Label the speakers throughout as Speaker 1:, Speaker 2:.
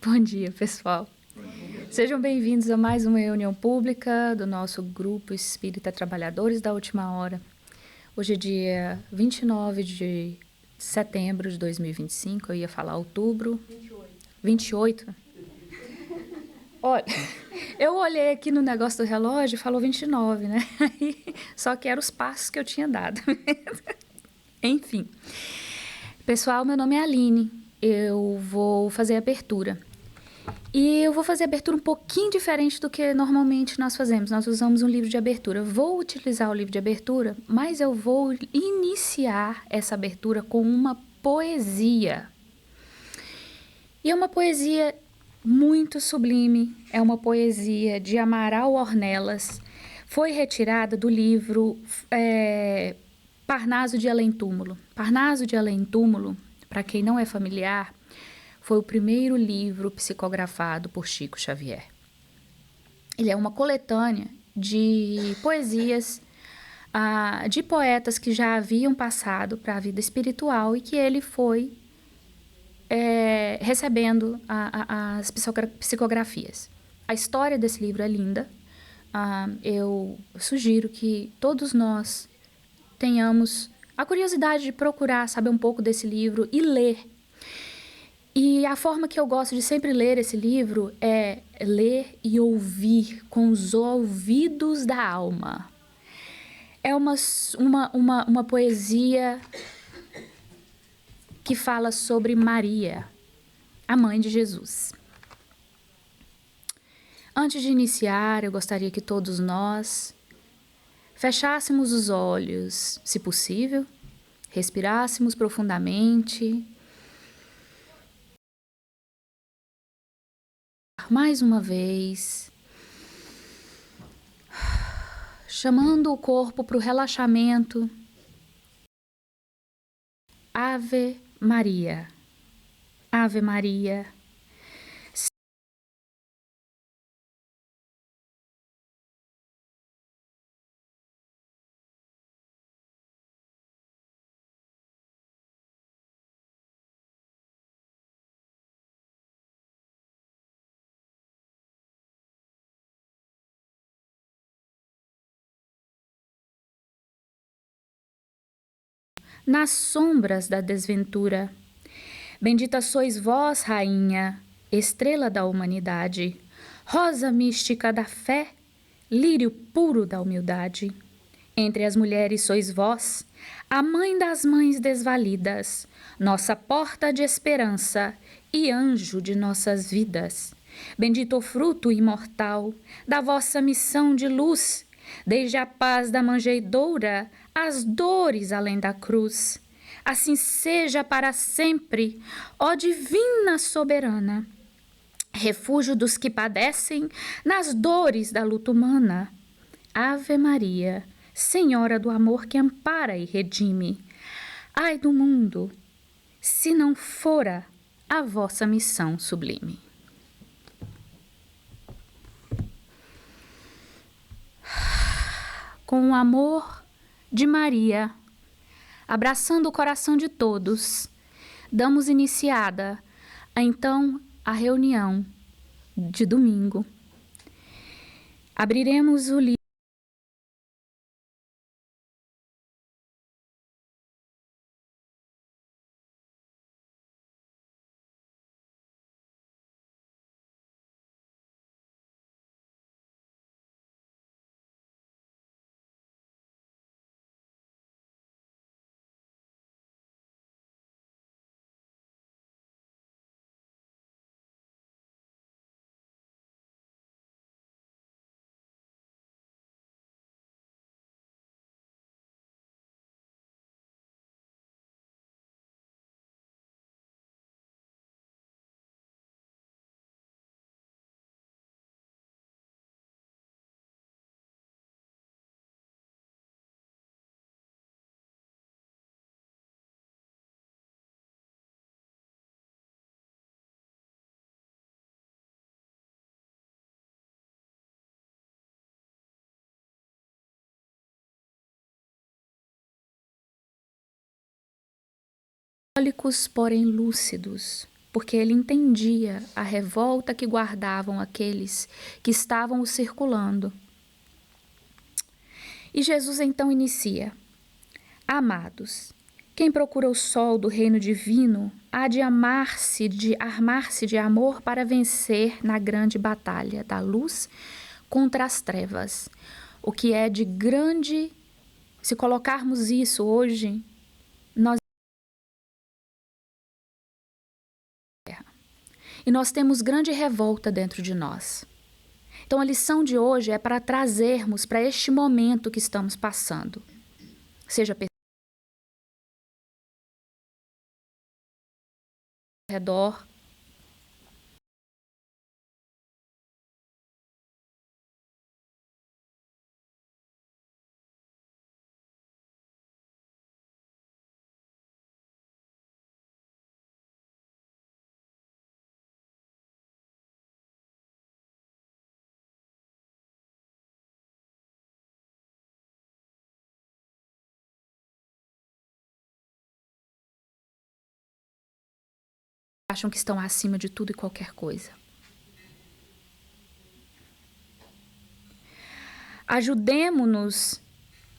Speaker 1: Bom dia, pessoal. Sejam bem-vindos a mais uma reunião pública do nosso Grupo Espírita Trabalhadores da Última Hora. Hoje é dia 29 de setembro de 2025, eu ia falar outubro. 28? Olha, eu olhei aqui no negócio do relógio e falou 29, né? Só que eram os passos que eu tinha dado. Enfim. Pessoal, meu nome é Aline. Eu vou fazer a abertura. E eu vou fazer a abertura um pouquinho diferente do que normalmente nós fazemos. Nós usamos um livro de abertura. Vou utilizar o livro de abertura, mas eu vou iniciar essa abertura com uma poesia. E é uma poesia muito sublime. É uma poesia de Amaral Ornelas. Foi retirada do livro Parnaso de Além-Túmulo. Parnaso de Além-Túmulo, para quem não é familiar, foi o primeiro livro psicografado por Chico Xavier. Ele é uma coletânea de poesias de poetas que já haviam passado para a vida espiritual e que ele foi recebendo as psicografias. A história desse livro é linda. Eu sugiro que todos nós tenhamos a curiosidade de procurar saber um pouco desse livro e ler. E a forma que eu gosto de sempre ler esse livro é ler e ouvir com os ouvidos da alma. É uma poesia que fala sobre Maria, a mãe de Jesus. Antes de iniciar, eu gostaria que todos nós fechássemos os olhos, se possível, respirássemos profundamente. Mais uma vez, chamando o corpo para o relaxamento. Ave Maria, Ave Maria. Nas sombras da desventura. Bendita sois vós, rainha, estrela da humanidade, rosa mística da fé, lírio puro da humildade. Entre as mulheres sois vós, a mãe das mães desvalidas, nossa porta de esperança e anjo de nossas vidas. Bendito o fruto imortal da vossa missão de luz, desde a paz da manjedoura às dores além da cruz. Assim seja para sempre, ó divina soberana, refúgio dos que padecem nas dores da luta humana. Ave Maria, Senhora do amor que ampara e redime. Ai do mundo, se não fora a vossa missão sublime. Com o amor de Maria, abraçando o coração de todos, damos iniciada então a reunião de domingo. Abriremos o livro católicos, porém lúcidos. porque ele entendia a revolta que guardavam aqueles que estavam o circulando. E Jesus então inicia: Amados, quem procura o sol do reino divino há de armar-se de amor para vencer na grande batalha da luz contra as trevas. O que é de grande, se colocarmos isso hoje, nós temos grande revolta dentro de nós. Então a lição de hoje é para trazermos para este momento que estamos passando. Seja ao redor, acham que estão acima de tudo e qualquer coisa. Ajudemo-nos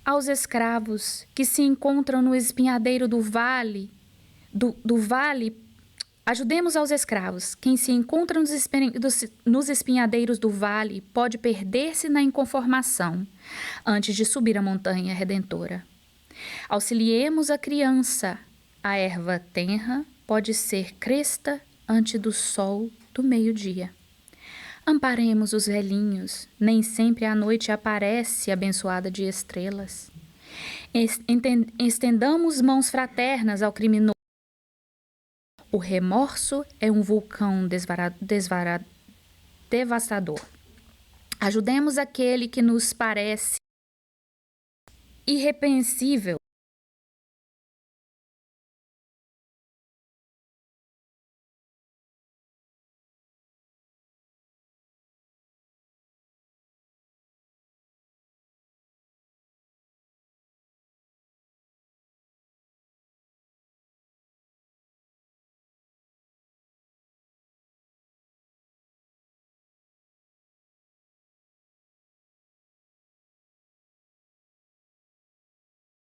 Speaker 1: aos escravos que se encontram no espinhadeiro do vale, ajudemos aos escravos. Quem se encontra nos espinhadeiros do vale pode perder-se na inconformação antes de subir a montanha redentora. Auxiliemos a criança. A erva tenra pode ser cresta antes do sol do meio-dia. Amparemos os velhinhos. Nem sempre a noite aparece abençoada de estrelas. Estendamos mãos fraternas ao criminoso. O remorso é um vulcão devastador. Ajudemos aquele que nos parece irrepreensível.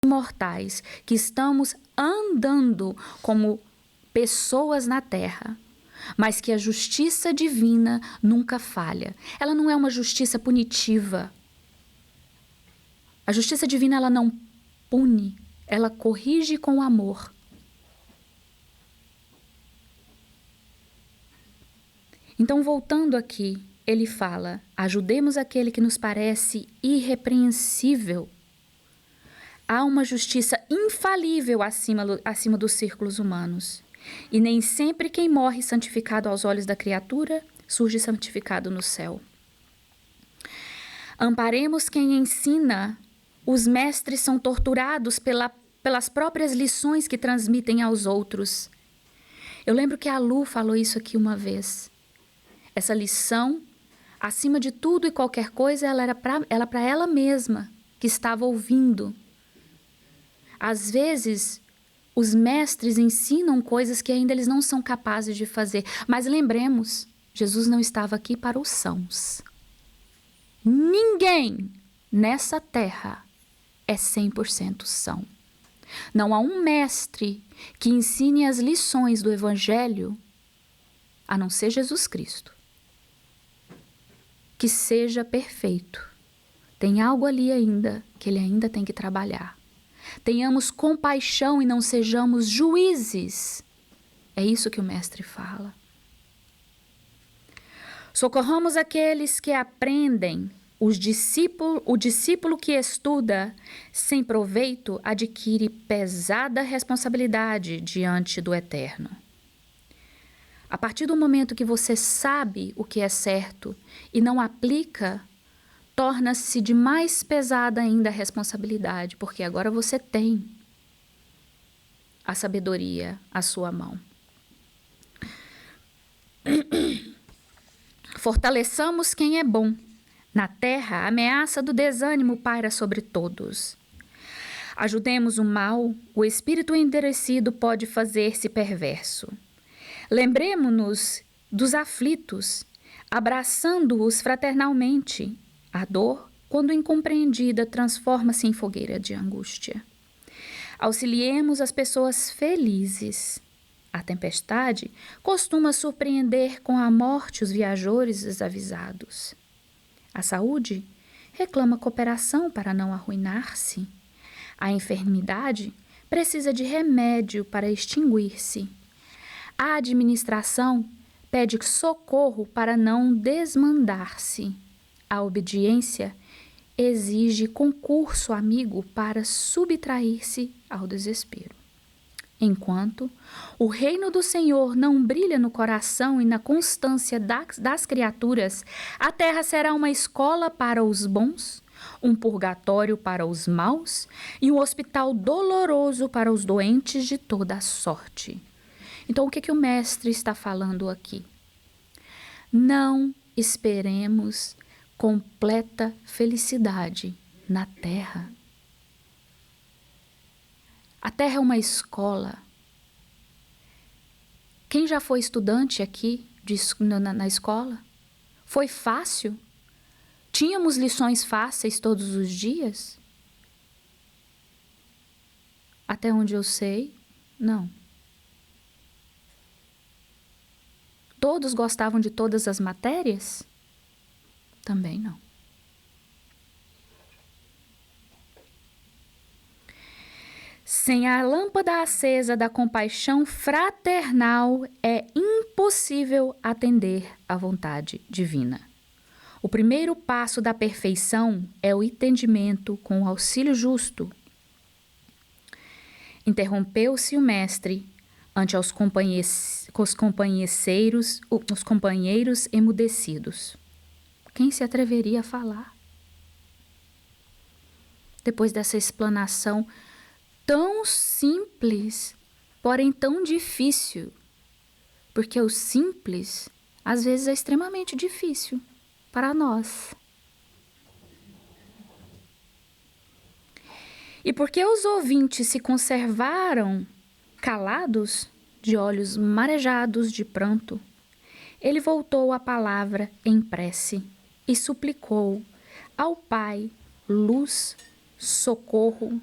Speaker 1: Mortais que estamos andando como pessoas na terra, mas que a justiça divina nunca falha. Ela não é uma justiça punitiva. A justiça divina, ela não pune, ela corrige com amor. Então, voltando aqui, ele fala: ajudemos aquele que nos parece irrepreensível. Há uma justiça infalível acima dos círculos humanos. E nem sempre quem morre santificado aos olhos da criatura surge santificado no céu. Amparemos quem ensina. Os mestres são torturados pelas próprias lições que transmitem aos outros. Eu lembro que a Lu falou isso aqui uma vez. Essa lição, acima de tudo e qualquer coisa, ela era para ela mesma, que estava ouvindo. Às vezes, os mestres ensinam coisas que ainda eles não são capazes de fazer. Mas lembremos, Jesus não estava aqui para os sãos. Ninguém nessa terra é 100% são. Não há um mestre que ensine as lições do Evangelho, a não ser Jesus Cristo, que seja perfeito. Tem algo ali ainda que ele ainda tem que trabalhar. Tenhamos compaixão e não sejamos juízes. É isso que o mestre fala. Socorramos aqueles que aprendem. O discípulo que estuda sem proveito adquire pesada responsabilidade diante do Eterno. A partir do momento que você sabe o que é certo e não aplica, torna-se de mais pesada ainda a responsabilidade, porque agora você tem a sabedoria à sua mão. Fortaleçamos quem é bom. Na terra, a ameaça do desânimo paira sobre todos. Ajudemos o mal, o espírito endurecido pode fazer-se perverso. Lembremo-nos dos aflitos, abraçando-os fraternalmente. A dor, quando incompreendida, transforma-se em fogueira de angústia. Auxiliemos as pessoas felizes. A tempestade costuma surpreender com a morte os viajores desavisados. A saúde reclama cooperação para não arruinar-se. A enfermidade precisa de remédio para extinguir-se. A administração pede socorro para não desmandar-se. A obediência exige concurso amigo para subtrair-se ao desespero. Enquanto o reino do Senhor não brilha no coração e na constância das criaturas, a terra será uma escola para os bons, um purgatório para os maus e um hospital doloroso para os doentes de toda a sorte. Então, o que o mestre está falando aqui? Não esperemos completa felicidade na terra. A terra é uma escola. Quem já foi estudante aqui na escola? Foi fácil? Tínhamos lições fáceis todos os dias? Até onde eu sei, não. Todos gostavam de todas as matérias? Também não. Sem a lâmpada acesa da compaixão fraternal, é impossível atender à vontade divina. O primeiro passo da perfeição é o entendimento com o auxílio justo. Interrompeu-se o mestre ante os companheiros emudecidos. Quem se atreveria a falar? Depois dessa explanação tão simples, porém tão difícil, porque o simples, às vezes, é extremamente difícil para nós. E porque os ouvintes se conservaram calados, de olhos marejados de pranto, ele voltou a palavra em prece e suplicou ao Pai luz, socorro,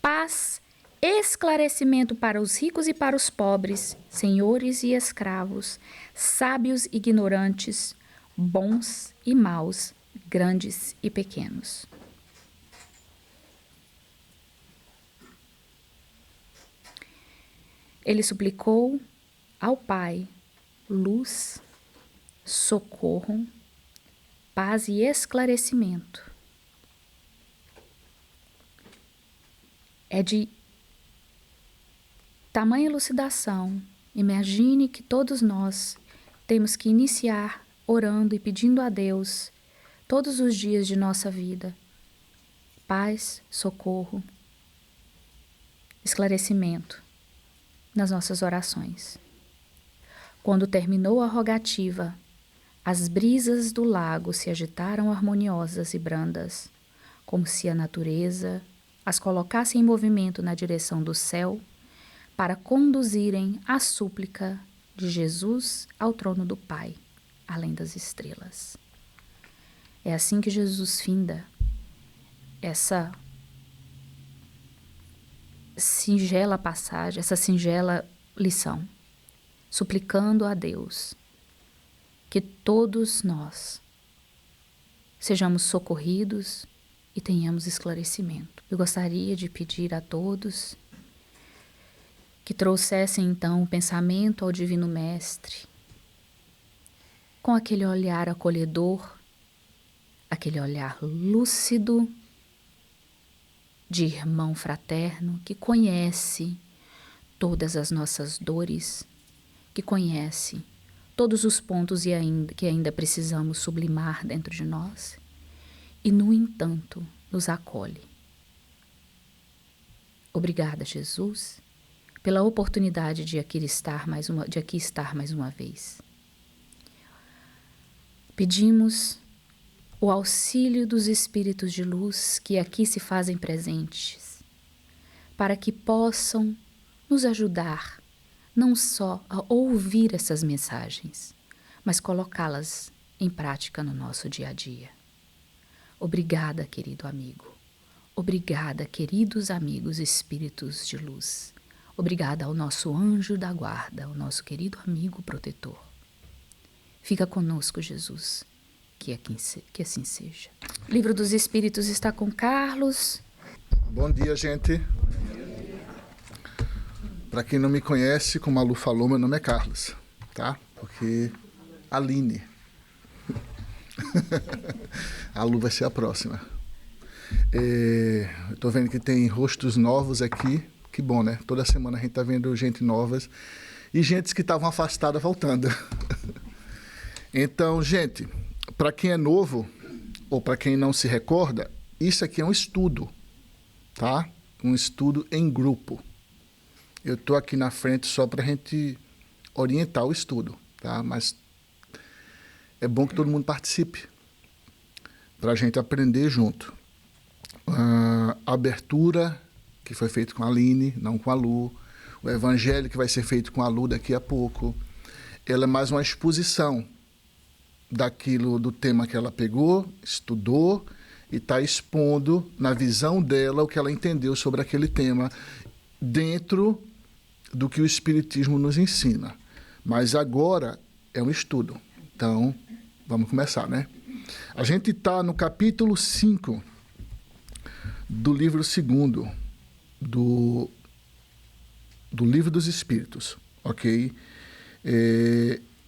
Speaker 1: paz, esclarecimento para os ricos e para os pobres, senhores e escravos, sábios e ignorantes, bons e maus, grandes e pequenos. Ele suplicou ao Pai luz, socorro, paz e esclarecimento. É de tamanha elucidação. Imagine que todos nós temos que iniciar orando e pedindo a Deus todos os dias de nossa vida. Paz, socorro, esclarecimento nas nossas orações. Quando terminou a rogativa, as brisas do lago se agitaram harmoniosas e brandas, como se a natureza as colocasse em movimento na direção do céu para conduzirem a súplica de Jesus ao trono do Pai, além das estrelas. É assim que Jesus finda essa singela passagem, essa singela lição, suplicando a Deus que todos nós sejamos socorridos e tenhamos esclarecimento. Eu gostaria de pedir a todos que trouxessem então o pensamento ao Divino Mestre, com aquele olhar acolhedor, aquele olhar lúcido de irmão fraterno que conhece todas as nossas dores, que conhece todos os pontos que ainda precisamos sublimar dentro de nós e, no entanto, nos acolhe. Obrigada, Jesus, pela oportunidade de aqui estar mais uma vez. Pedimos o auxílio dos espíritos de luz que aqui se fazem presentes, para que possam nos ajudar não só a ouvir essas mensagens, mas colocá-las em prática no nosso dia a dia. Obrigada, querido amigo. Obrigada, queridos amigos espíritos de luz. Obrigada ao nosso anjo da guarda, ao nosso querido amigo protetor. Fica conosco, Jesus, que assim seja. O Livro dos Espíritos está com Carlos.
Speaker 2: Bom dia, gente. Para quem não me conhece, como a Lu falou, meu nome é Carlos, tá? Porque Aline. A Lu vai ser a próxima. Eu tô vendo que tem rostos novos aqui. Que bom, né? Toda semana a gente tá vendo gente novas e gente que estavam afastadas voltando. Então, gente, para quem é novo ou para quem não se recorda, isso aqui é um estudo, tá? Um estudo em grupo. Eu tô aqui na frente só para a gente orientar o estudo, tá? Mas é bom que todo mundo participe para a gente aprender junto. A abertura que foi feita com a Aline, não com a Lu. O evangelho que vai ser feito com a Lu daqui a pouco. Ela é mais uma exposição do tema que ela pegou, estudou e está expondo na visão dela o que ela entendeu sobre aquele tema dentro do que o Espiritismo nos ensina. Mas agora é um estudo. Então, vamos começar, né? A gente está no capítulo 5 do livro 2º do Livro dos Espíritos, ok?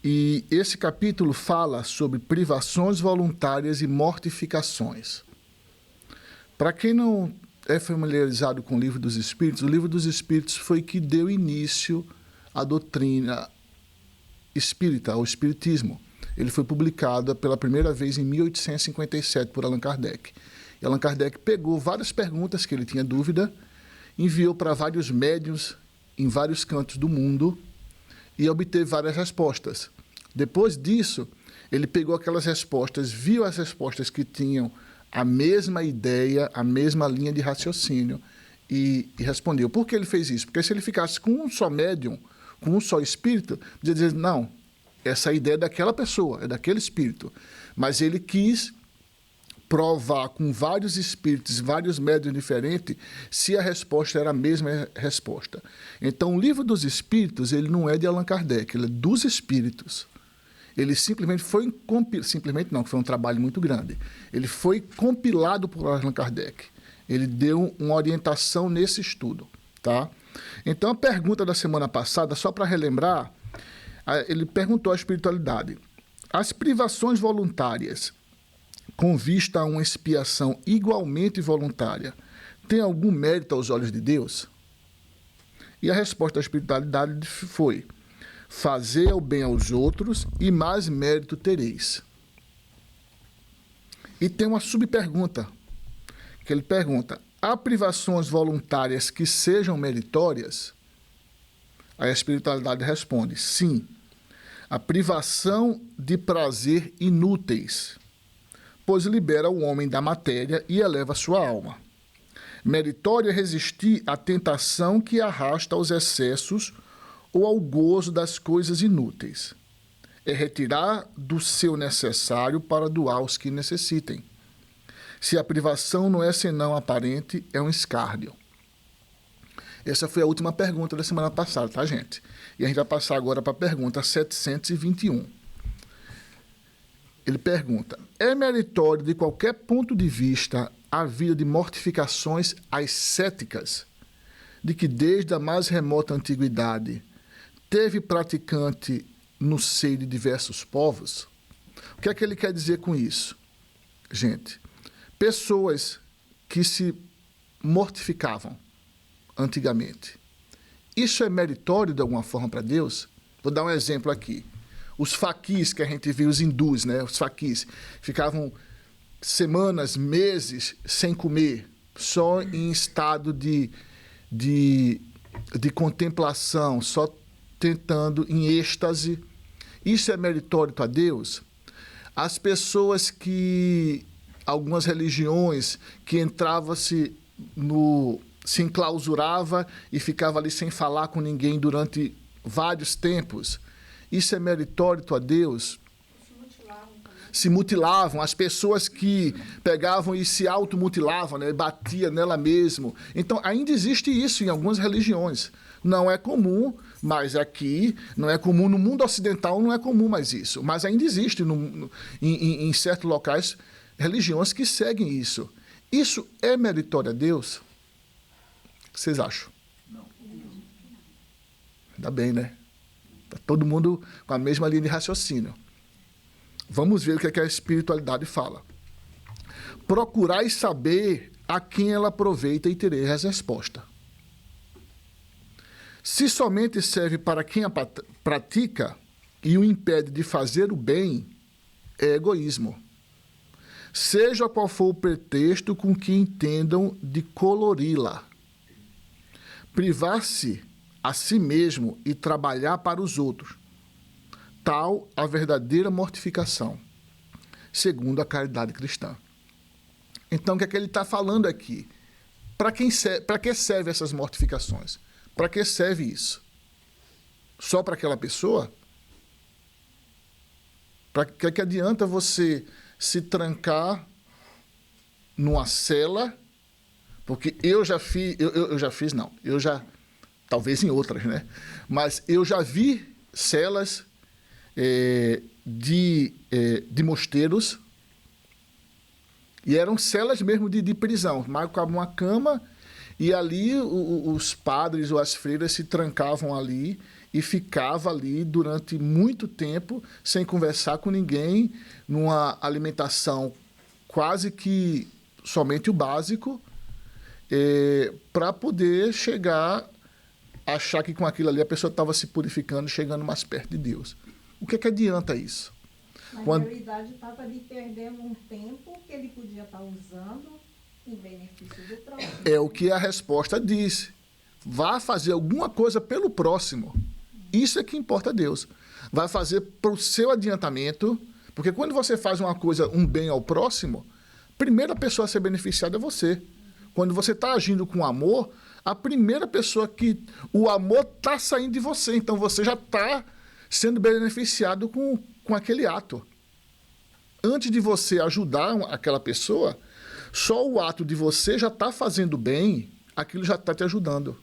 Speaker 2: E esse capítulo fala sobre privações voluntárias e mortificações. Para quem não é familiarizado com o Livro dos Espíritos, o Livro dos Espíritos foi que deu início à doutrina espírita, ao espiritismo. Ele foi publicado pela primeira vez em 1857 por Allan Kardec. E Allan Kardec pegou várias perguntas que ele tinha dúvida, enviou para vários médiuns em vários cantos do mundo e obteve várias respostas. Depois disso, ele pegou aquelas respostas, viu as respostas que tinham a mesma ideia, a mesma linha de raciocínio e respondeu. Por que ele fez isso? Porque se ele ficasse com um só médium, com um só espírito, dizer, não, essa ideia é daquela pessoa, é daquele espírito. Mas ele quis provar com vários espíritos, vários médiuns diferentes, se a resposta era a mesma resposta. Então, o Livro dos Espíritos, ele não é de Allan Kardec, ele é dos espíritos. Ele simplesmente foi simplesmente não, foi um trabalho muito grande. Ele foi compilado por Allan Kardec. Ele deu uma orientação nesse estudo, tá? Então, a pergunta da semana passada, só para relembrar, ele perguntou à espiritualidade: as privações voluntárias com vista a uma expiação igualmente voluntária, tem algum mérito aos olhos de Deus? E a resposta da espiritualidade foi: fazer o bem aos outros e mais mérito tereis. E tem uma subpergunta, que ele pergunta: há privações voluntárias que sejam meritórias? A espiritualidade responde: sim, a privação de prazer inúteis, pois libera o homem da matéria e eleva sua alma. Meritório é resistir à tentação que arrasta aos excessos ou ao gozo das coisas inúteis. É retirar do seu necessário para doar aos que necessitem. Se a privação não é senão aparente, é um escárnio. Essa foi a última pergunta da semana passada, tá, gente? E a gente vai passar agora para a pergunta 721. Ele pergunta: é meritório de qualquer ponto de vista a vida de mortificações ascéticas, de que desde a mais remota antiguidade teve praticante no seio de diversos povos? O que é que ele quer dizer com isso? Gente, pessoas que se mortificavam antigamente, isso é meritório de alguma forma para Deus? Vou dar um exemplo aqui. Os faquis que a gente viu, os hindus, né? Os faquis ficavam semanas, meses sem comer, só em estado de contemplação, só tentando em êxtase. Isso é meritório a Deus? As pessoas que, algumas religiões, que se enclausurava e ficava ali sem falar com ninguém durante vários tempos, isso é meritório a Deus? Se mutilavam, as pessoas que pegavam e se automutilavam, né, batia nela mesmo. Então, ainda existe isso em algumas religiões. Não é comum, mas aqui, não é comum, no mundo ocidental não é comum mais isso. Mas ainda existe em certos locais religiões que seguem isso. Isso é meritório a Deus? O que vocês acham? Não. Ainda bem, né? Está todo mundo com a mesma linha de raciocínio. Vamos ver o que a espiritualidade fala. Procurai saber a quem ela aproveita e tereis a resposta. Se somente serve para quem a pratica e o impede de fazer o bem, é egoísmo. Seja qual for o pretexto com que entendam de colori-la. Privar-se a si mesmo e trabalhar para os outros. Tal a verdadeira mortificação, segundo a caridade cristã. Então, o que é que ele está falando aqui? Para que servem essas mortificações? Para que serve isso? Só para aquela pessoa? Para que adianta você se trancar numa cela? Porque talvez em outras, né? Mas eu já vi celas de mosteiros, e eram celas mesmo de prisão. Marcava uma cama e ali os padres ou as freiras se trancavam ali e ficavam ali durante muito tempo sem conversar com ninguém, numa alimentação quase que somente o básico, para poder chegar a achar que com aquilo ali a pessoa estava se purificando, chegando mais perto de Deus. O que adianta isso?
Speaker 3: Na realidade, estava ali perdendo um tempo que ele podia estar usando em benefício do próximo.
Speaker 2: É o que a resposta diz. Vá fazer alguma coisa pelo próximo. Isso é que importa a Deus. Vai fazer para o seu adiantamento, porque quando você faz uma coisa, um bem ao próximo, a primeira pessoa a ser beneficiada é você. Quando você está agindo com amor, a primeira pessoa que o amor está saindo de você. Então você já está sendo beneficiado com aquele ato. Antes de você ajudar aquela pessoa, só o ato de você já está fazendo bem, aquilo já está te ajudando.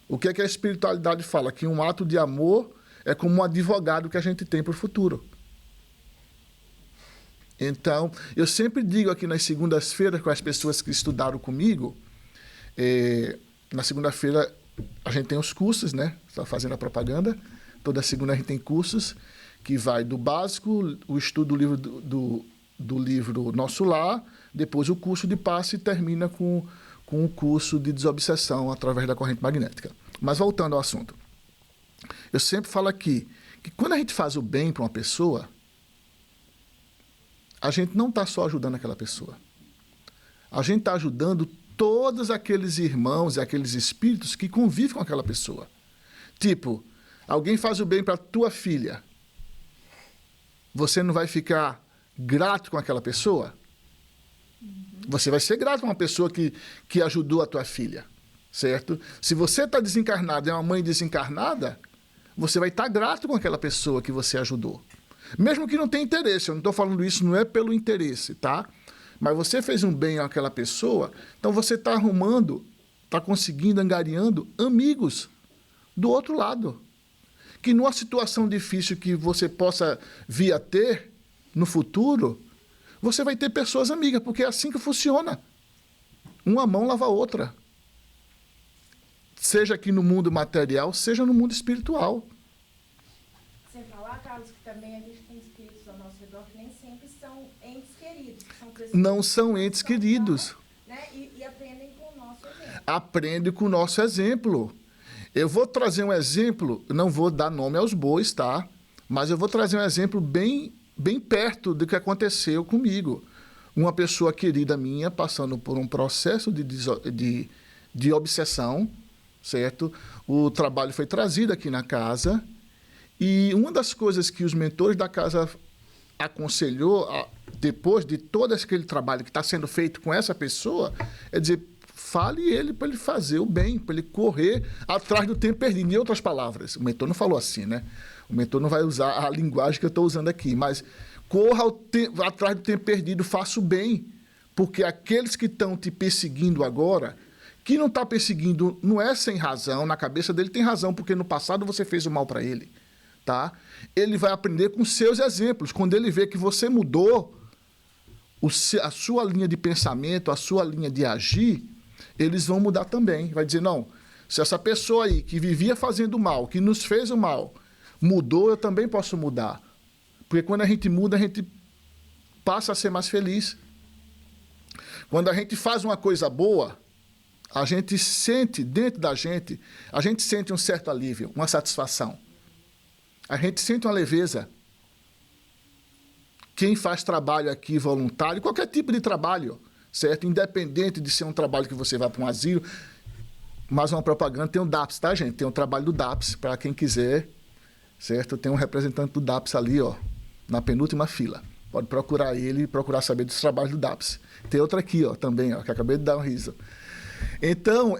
Speaker 2: O que é que a espiritualidade fala? Que um ato de amor é como um advogado que a gente tem para o futuro. Então, eu sempre digo aqui nas segundas-feiras com as pessoas que estudaram comigo, na segunda-feira a gente tem os cursos, né? Está fazendo a propaganda. Toda segunda a gente tem cursos que vai do básico, o estudo do livro Nosso Lar, depois o curso de passe e termina com o curso de desobsessão através da corrente magnética. Mas voltando ao assunto. Eu sempre falo aqui que quando a gente faz o bem para uma pessoa, a gente não está só ajudando aquela pessoa. A gente está ajudando todos aqueles irmãos e aqueles espíritos que convivem com aquela pessoa. Tipo, alguém faz o bem para a tua filha. Você não vai ficar grato com aquela pessoa? Você vai ser grato com uma pessoa que ajudou a tua filha, certo? Se você está desencarnado e é uma mãe desencarnada, você vai estar grato com aquela pessoa que você ajudou. Mesmo que não tenha interesse, eu não estou falando isso, não é pelo interesse, tá? Mas você fez um bem àquela pessoa, então você está arrumando, está conseguindo, angariando amigos do outro lado. Que numa situação difícil que você possa vir a ter no futuro, você vai ter pessoas amigas, porque é assim que funciona. Uma mão lava a outra. Seja aqui no mundo material, seja no mundo espiritual.
Speaker 3: Sem falar, Carlos, que também a gente tem espíritos ao nosso redor que nem sempre são entes queridos.
Speaker 2: Não são entes queridos.
Speaker 3: Né? E aprendem com o nosso exemplo.
Speaker 2: Aprende com o nosso exemplo. Eu vou trazer um exemplo, não vou dar nome aos bois, tá? Mas eu vou trazer um exemplo bem perto do que aconteceu comigo. Uma pessoa querida minha passando por um processo de obsessão, certo? O trabalho foi trazido aqui na casa e uma das coisas que os mentores da casa aconselhou, depois de todo aquele trabalho que está sendo feito com essa pessoa, é dizer, fale ele para ele fazer o bem, para ele correr atrás do tempo perdido. Em outras palavras, o mentor não falou assim, né? O mentor não vai usar a linguagem que eu estou usando aqui, mas corra atrás do tempo perdido, faça o bem, porque aqueles que estão te perseguindo agora, que não está perseguindo não é sem razão, na cabeça dele tem razão, porque no passado você fez o mal para ele, tá? Ele vai aprender com seus exemplos. Quando ele vê que você mudou a sua linha de pensamento, a sua linha de agir, eles vão mudar também. Vai dizer, não, se essa pessoa aí que vivia fazendo mal, que nos fez o mal, mudou, eu também posso mudar. Porque quando a gente muda, a gente passa a ser mais feliz. Quando a gente faz uma coisa boa, a gente sente, dentro da gente, a gente sente um certo alívio, uma satisfação. A gente sente uma leveza. Quem faz trabalho aqui voluntário, qualquer tipo de trabalho, certo? Independente de ser um trabalho que você vai para um asilo, mais uma propaganda, tem o DAPS, tá, gente? Tem o trabalho do DAPS, para quem quiser, certo? Tem um representante do DAPS ali, ó, na penúltima fila. Pode procurar ele e procurar saber dos trabalhos do DAPS. Tem outra aqui, ó, também, ó, que acabei de dar um riso. Então,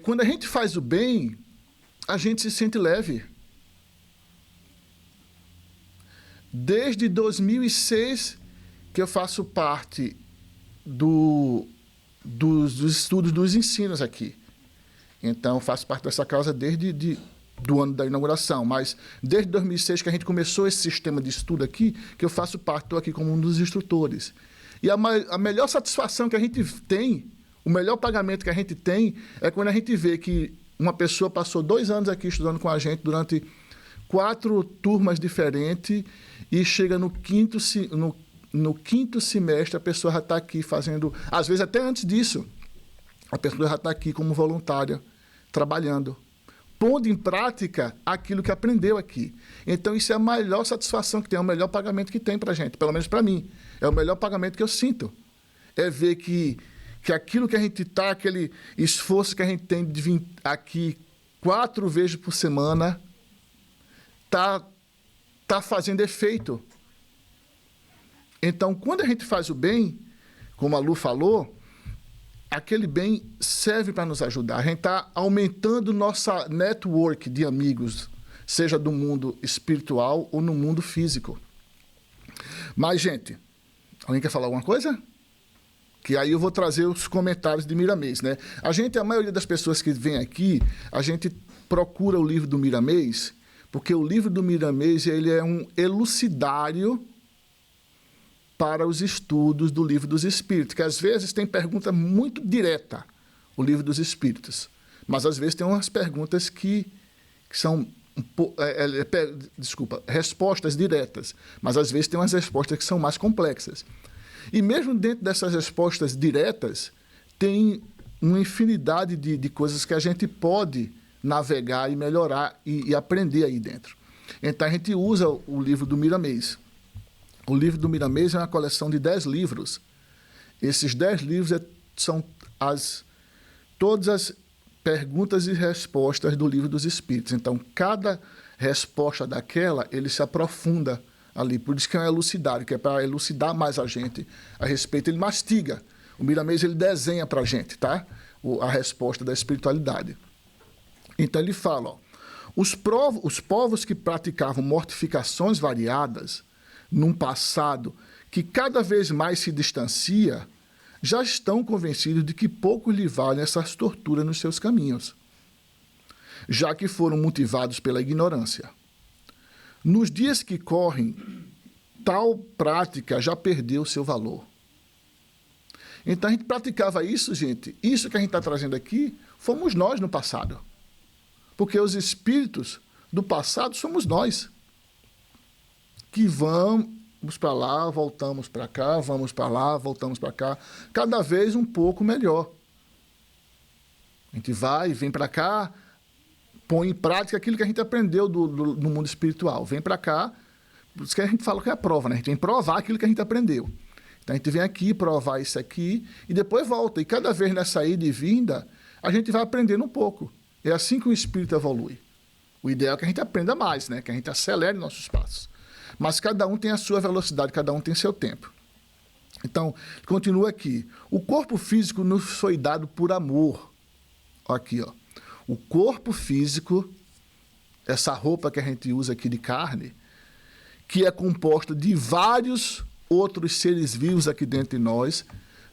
Speaker 2: quando a gente faz o bem, a gente se sente leve. Desde 2006 que eu faço parte dos estudos dos ensinos aqui. Então, faço parte dessa casa desde do ano da inauguração, mas desde 2006 que a gente começou esse sistema de estudo aqui, que eu faço parte, estou aqui como um dos instrutores. E a melhor satisfação que a gente tem, o melhor pagamento que a gente tem, é quando a gente vê que uma pessoa passou 2 anos aqui estudando com a gente durante 4 turmas diferentes e chega no quinto semestre, a pessoa já está aqui fazendo, às vezes até antes disso, a pessoa já está aqui como voluntária, trabalhando, pondo em prática aquilo que aprendeu aqui. Então, isso é a maior satisfação que tem, é o melhor pagamento que tem para a gente, pelo menos para mim. É o melhor pagamento que eu sinto. É ver que aquilo que a gente está, aquele esforço que a gente tem de vir aqui 4 vezes por semana, tá fazendo efeito. Então, quando a gente faz o bem, como a Lu falou, aquele bem serve para nos ajudar. A gente está aumentando nossa network de amigos, seja do mundo espiritual ou no mundo físico. Mas, gente, alguém quer falar alguma coisa? Que aí eu vou trazer os comentários de Miramês, né? A maioria das pessoas que vem aqui, a gente procura o livro do Miramês, porque o livro do Miramês, ele é um elucidário para os estudos do Livro dos Espíritos, que às vezes tem pergunta muito direta, o Livro dos Espíritos, mas às vezes tem umas perguntas que são respostas diretas, mas às vezes tem umas respostas que são mais complexas. E mesmo dentro dessas respostas diretas, tem uma infinidade de coisas que a gente pode navegar e melhorar e aprender aí dentro. Então a gente usa o livro do Miramês. O livro do Miramês é uma coleção de 10 livros. Esses 10 livros são todas as perguntas e respostas do Livro dos Espíritos. Então, cada resposta daquela, ele se aprofunda ali. Por isso que é um elucidário, que é para elucidar mais a gente a respeito. Ele mastiga. O Miramês, ele desenha para a gente, tá? A resposta da espiritualidade. Então, ele fala, ó, os povos que praticavam mortificações variadas num passado que cada vez mais se distancia, já estão convencidos de que pouco lhe valem essas torturas nos seus caminhos, já que foram motivados pela ignorância. Nos dias que correm, tal prática já perdeu seu valor. Então, a gente praticava isso, gente. Isso que a gente está trazendo aqui, fomos nós no passado. Porque os espíritos do passado somos nós. Que vamos para lá, voltamos para cá, vamos para lá, voltamos para cá, cada vez um pouco melhor. A gente vai, vem para cá, põe em prática aquilo que a gente aprendeu no mundo espiritual. Vem para cá, por isso que a gente fala que é a prova, né? A gente tem que provar aquilo que a gente aprendeu. Então a gente vem aqui, provar isso aqui, e depois volta. E cada vez nessa ida e vinda, a gente vai aprendendo um pouco. É assim que o espírito evolui. O ideal é que a gente aprenda mais, né? Que a gente acelere nossos passos. Mas cada um tem a sua velocidade, cada um tem seu tempo. Então, continua aqui. O corpo físico nos foi dado por amor. Aqui, ó. O corpo físico, essa roupa que a gente usa aqui de carne, que é composta de vários outros seres vivos aqui dentro de nós,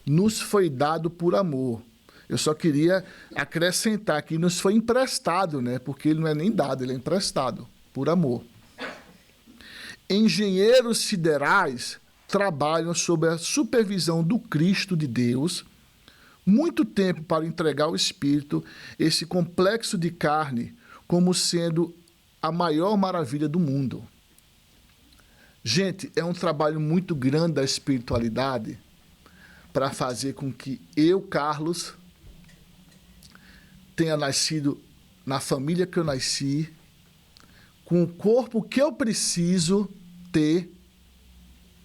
Speaker 2: nos foi dado por amor. Eu só queria acrescentar que nos foi emprestado, né? Porque ele não é nem dado, ele é emprestado por amor. Engenheiros siderais trabalham sob a supervisão do Cristo de Deus muito tempo para entregar ao Espírito esse complexo de carne como sendo a maior maravilha do mundo. Gente, é um trabalho muito grande da espiritualidade para fazer com que eu, Carlos, tenha nascido na família que eu nasci, com o corpo que eu preciso ter,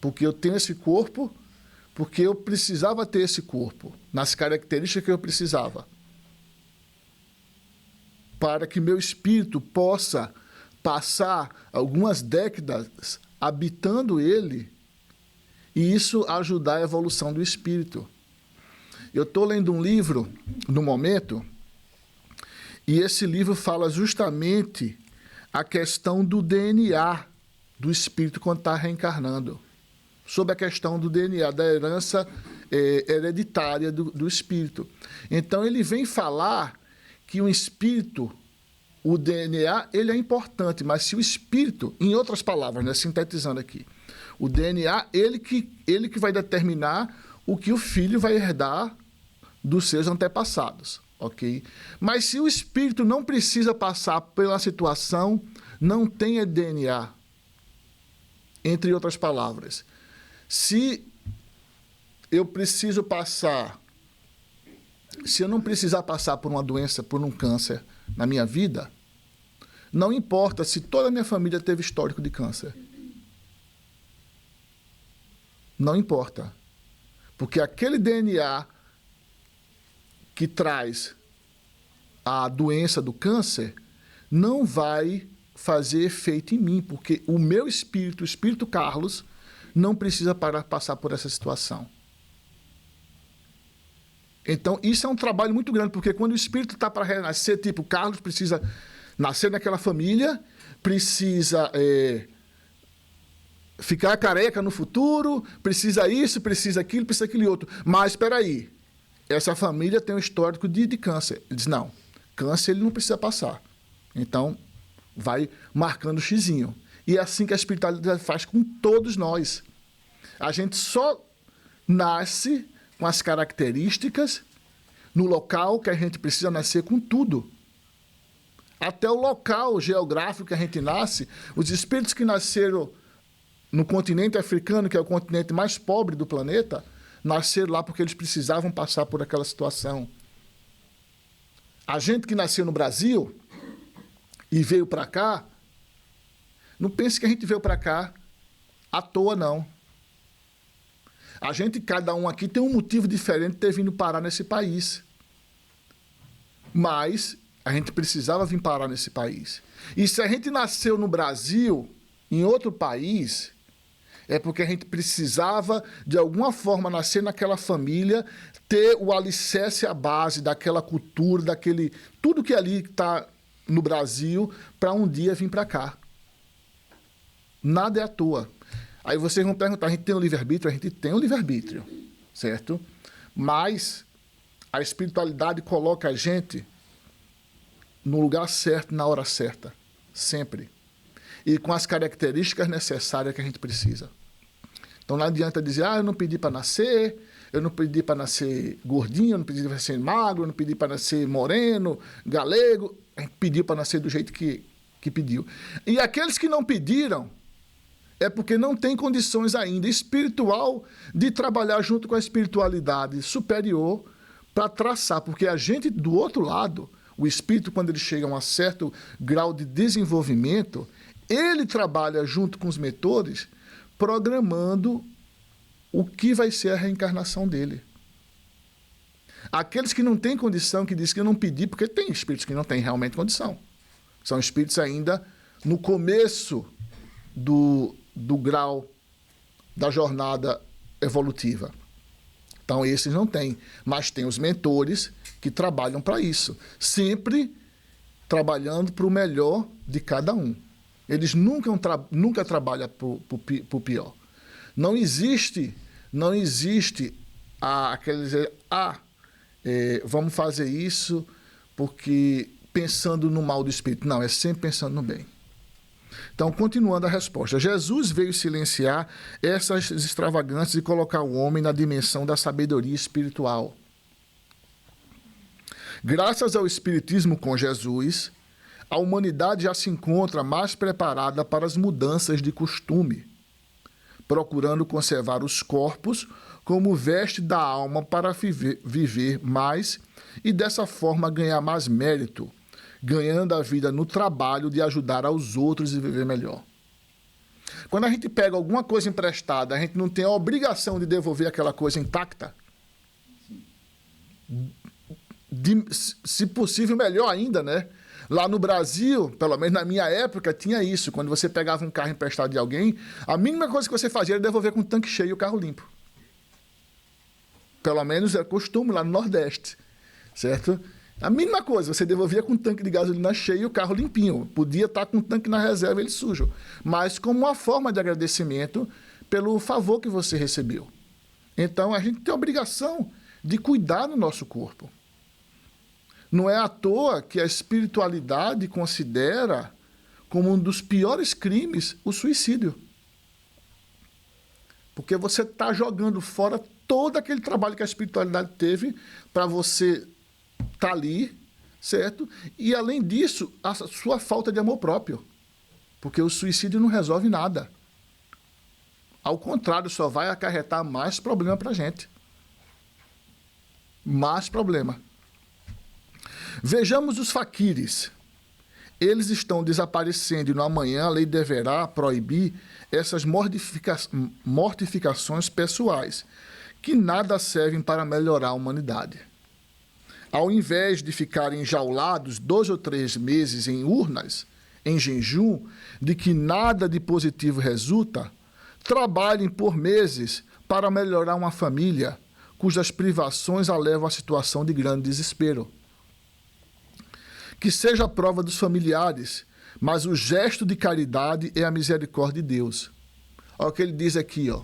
Speaker 2: porque eu tenho esse corpo, porque eu precisava ter esse corpo, nas características que eu precisava, para que meu espírito possa passar algumas décadas habitando ele e isso ajudar a evolução do espírito. Eu estou lendo um livro, no momento, e esse livro fala justamente a questão do DNA do espírito quando está reencarnando. Sobre a questão do DNA, da herança hereditária do espírito. Então, ele vem falar que o espírito, o DNA, ele é importante, mas se o espírito, em outras palavras, né, sintetizando aqui, o DNA, ele que vai determinar o que o filho vai herdar dos seus antepassados. Ok? Mas se o espírito não precisa passar pela situação, não tem DNA. Entre outras palavras, se eu não precisar passar por uma doença, por um câncer na minha vida, não importa se toda a minha família teve histórico de câncer. Não importa. Porque aquele DNA que traz a doença do câncer não vai fazer efeito em mim, porque o meu espírito, o espírito Carlos, não precisa passar por essa situação. Então, isso é um trabalho muito grande, porque quando o espírito está para renascer, tipo, Carlos precisa nascer naquela família, precisa ficar careca no futuro, precisa isso, precisa aquilo outro. Mas, espera aí, essa família tem um histórico de câncer. Ele diz, não, câncer ele não precisa passar. Então, vai marcando o xizinho. E é assim que a espiritualidade faz com todos nós. A gente só nasce com as características no local que a gente precisa nascer com tudo. Até o local geográfico que a gente nasce, os espíritos que nasceram no continente africano, que é o continente mais pobre do planeta, nasceram lá porque eles precisavam passar por aquela situação. A gente que nasceu no Brasil e veio para cá, não pense que a gente veio para cá à toa, não. A gente, cada um aqui, tem um motivo diferente de ter vindo parar nesse país. Mas a gente precisava vir parar nesse país. E se a gente nasceu no Brasil, em outro país, é porque a gente precisava, de alguma forma, nascer naquela família, ter o alicerce, a base daquela cultura, daquele tudo que ali está no Brasil, para um dia vir para cá. Nada é à toa. Aí vocês vão perguntar, a gente tem o livre-arbítrio? A gente tem o livre-arbítrio, certo? Mas a espiritualidade coloca a gente no lugar certo, na hora certa, sempre. E com as características necessárias que a gente precisa. Então não adianta dizer, eu não pedi para nascer, eu não pedi para nascer gordinho, eu não pedi para nascer magro, eu não pedi para nascer moreno, galego. A gente pediu para nascer do jeito que pediu. E aqueles que não pediram, é porque não tem condições ainda espiritual de trabalhar junto com a espiritualidade superior para traçar. Porque a gente, do outro lado, o espírito, quando ele chega a um certo grau de desenvolvimento, ele trabalha junto com os mentores, programando o que vai ser a reencarnação dele. Aqueles que não têm condição, que dizem que eu não pedi, porque tem espíritos que não têm realmente condição. São espíritos ainda no começo do grau da jornada evolutiva. Então, esses não têm. Mas tem os mentores que trabalham para isso. Sempre trabalhando para o melhor de cada um. Eles nunca trabalham para o pior. Não existe aquele dizer, vamos fazer isso porque pensando no mal do espírito. Não, é sempre pensando no bem. Então, continuando a resposta. Jesus veio silenciar essas extravagâncias e colocar o homem na dimensão da sabedoria espiritual. Graças ao Espiritismo com Jesus, a humanidade já se encontra mais preparada para as mudanças de costume, procurando conservar os corpos como veste da alma para viver mais e dessa forma ganhar mais mérito, ganhando a vida no trabalho de ajudar aos outros e viver melhor. Quando a gente pega alguma coisa emprestada, a gente não tem a obrigação de devolver aquela coisa intacta. Se possível, melhor ainda, né? Lá no Brasil, pelo menos na minha época, tinha isso. Quando você pegava um carro emprestado de alguém, a mínima coisa que você fazia era devolver com o tanque cheio e o carro limpo. Pelo menos era costume lá no Nordeste, certo? A mínima coisa, você devolvia com o tanque de gasolina cheio e o carro limpinho. Podia estar com o tanque na reserva, ele sujo. Mas como uma forma de agradecimento pelo favor que você recebeu. Então, a gente tem a obrigação de cuidar do nosso corpo. Não é à toa que a espiritualidade considera como um dos piores crimes o suicídio. Porque você está jogando fora todo aquele trabalho que a espiritualidade teve para você estar ali, certo? E, além disso, a sua falta de amor próprio. Porque o suicídio não resolve nada. Ao contrário, só vai acarretar mais problema para a gente. Mais problema. Vejamos os faquires. Eles estão desaparecendo e no amanhã a lei deverá proibir essas mortificações pessoais, que nada servem para melhorar a humanidade. Ao invés de ficarem enjaulados 2 ou 3 meses em urnas, em jejum, de que nada de positivo resulta, trabalhem por meses para melhorar uma família, cujas privações a levam à situação de grande desespero. Que seja a prova dos familiares, mas o gesto de caridade é a misericórdia de Deus. Olha o que ele diz aqui, ó.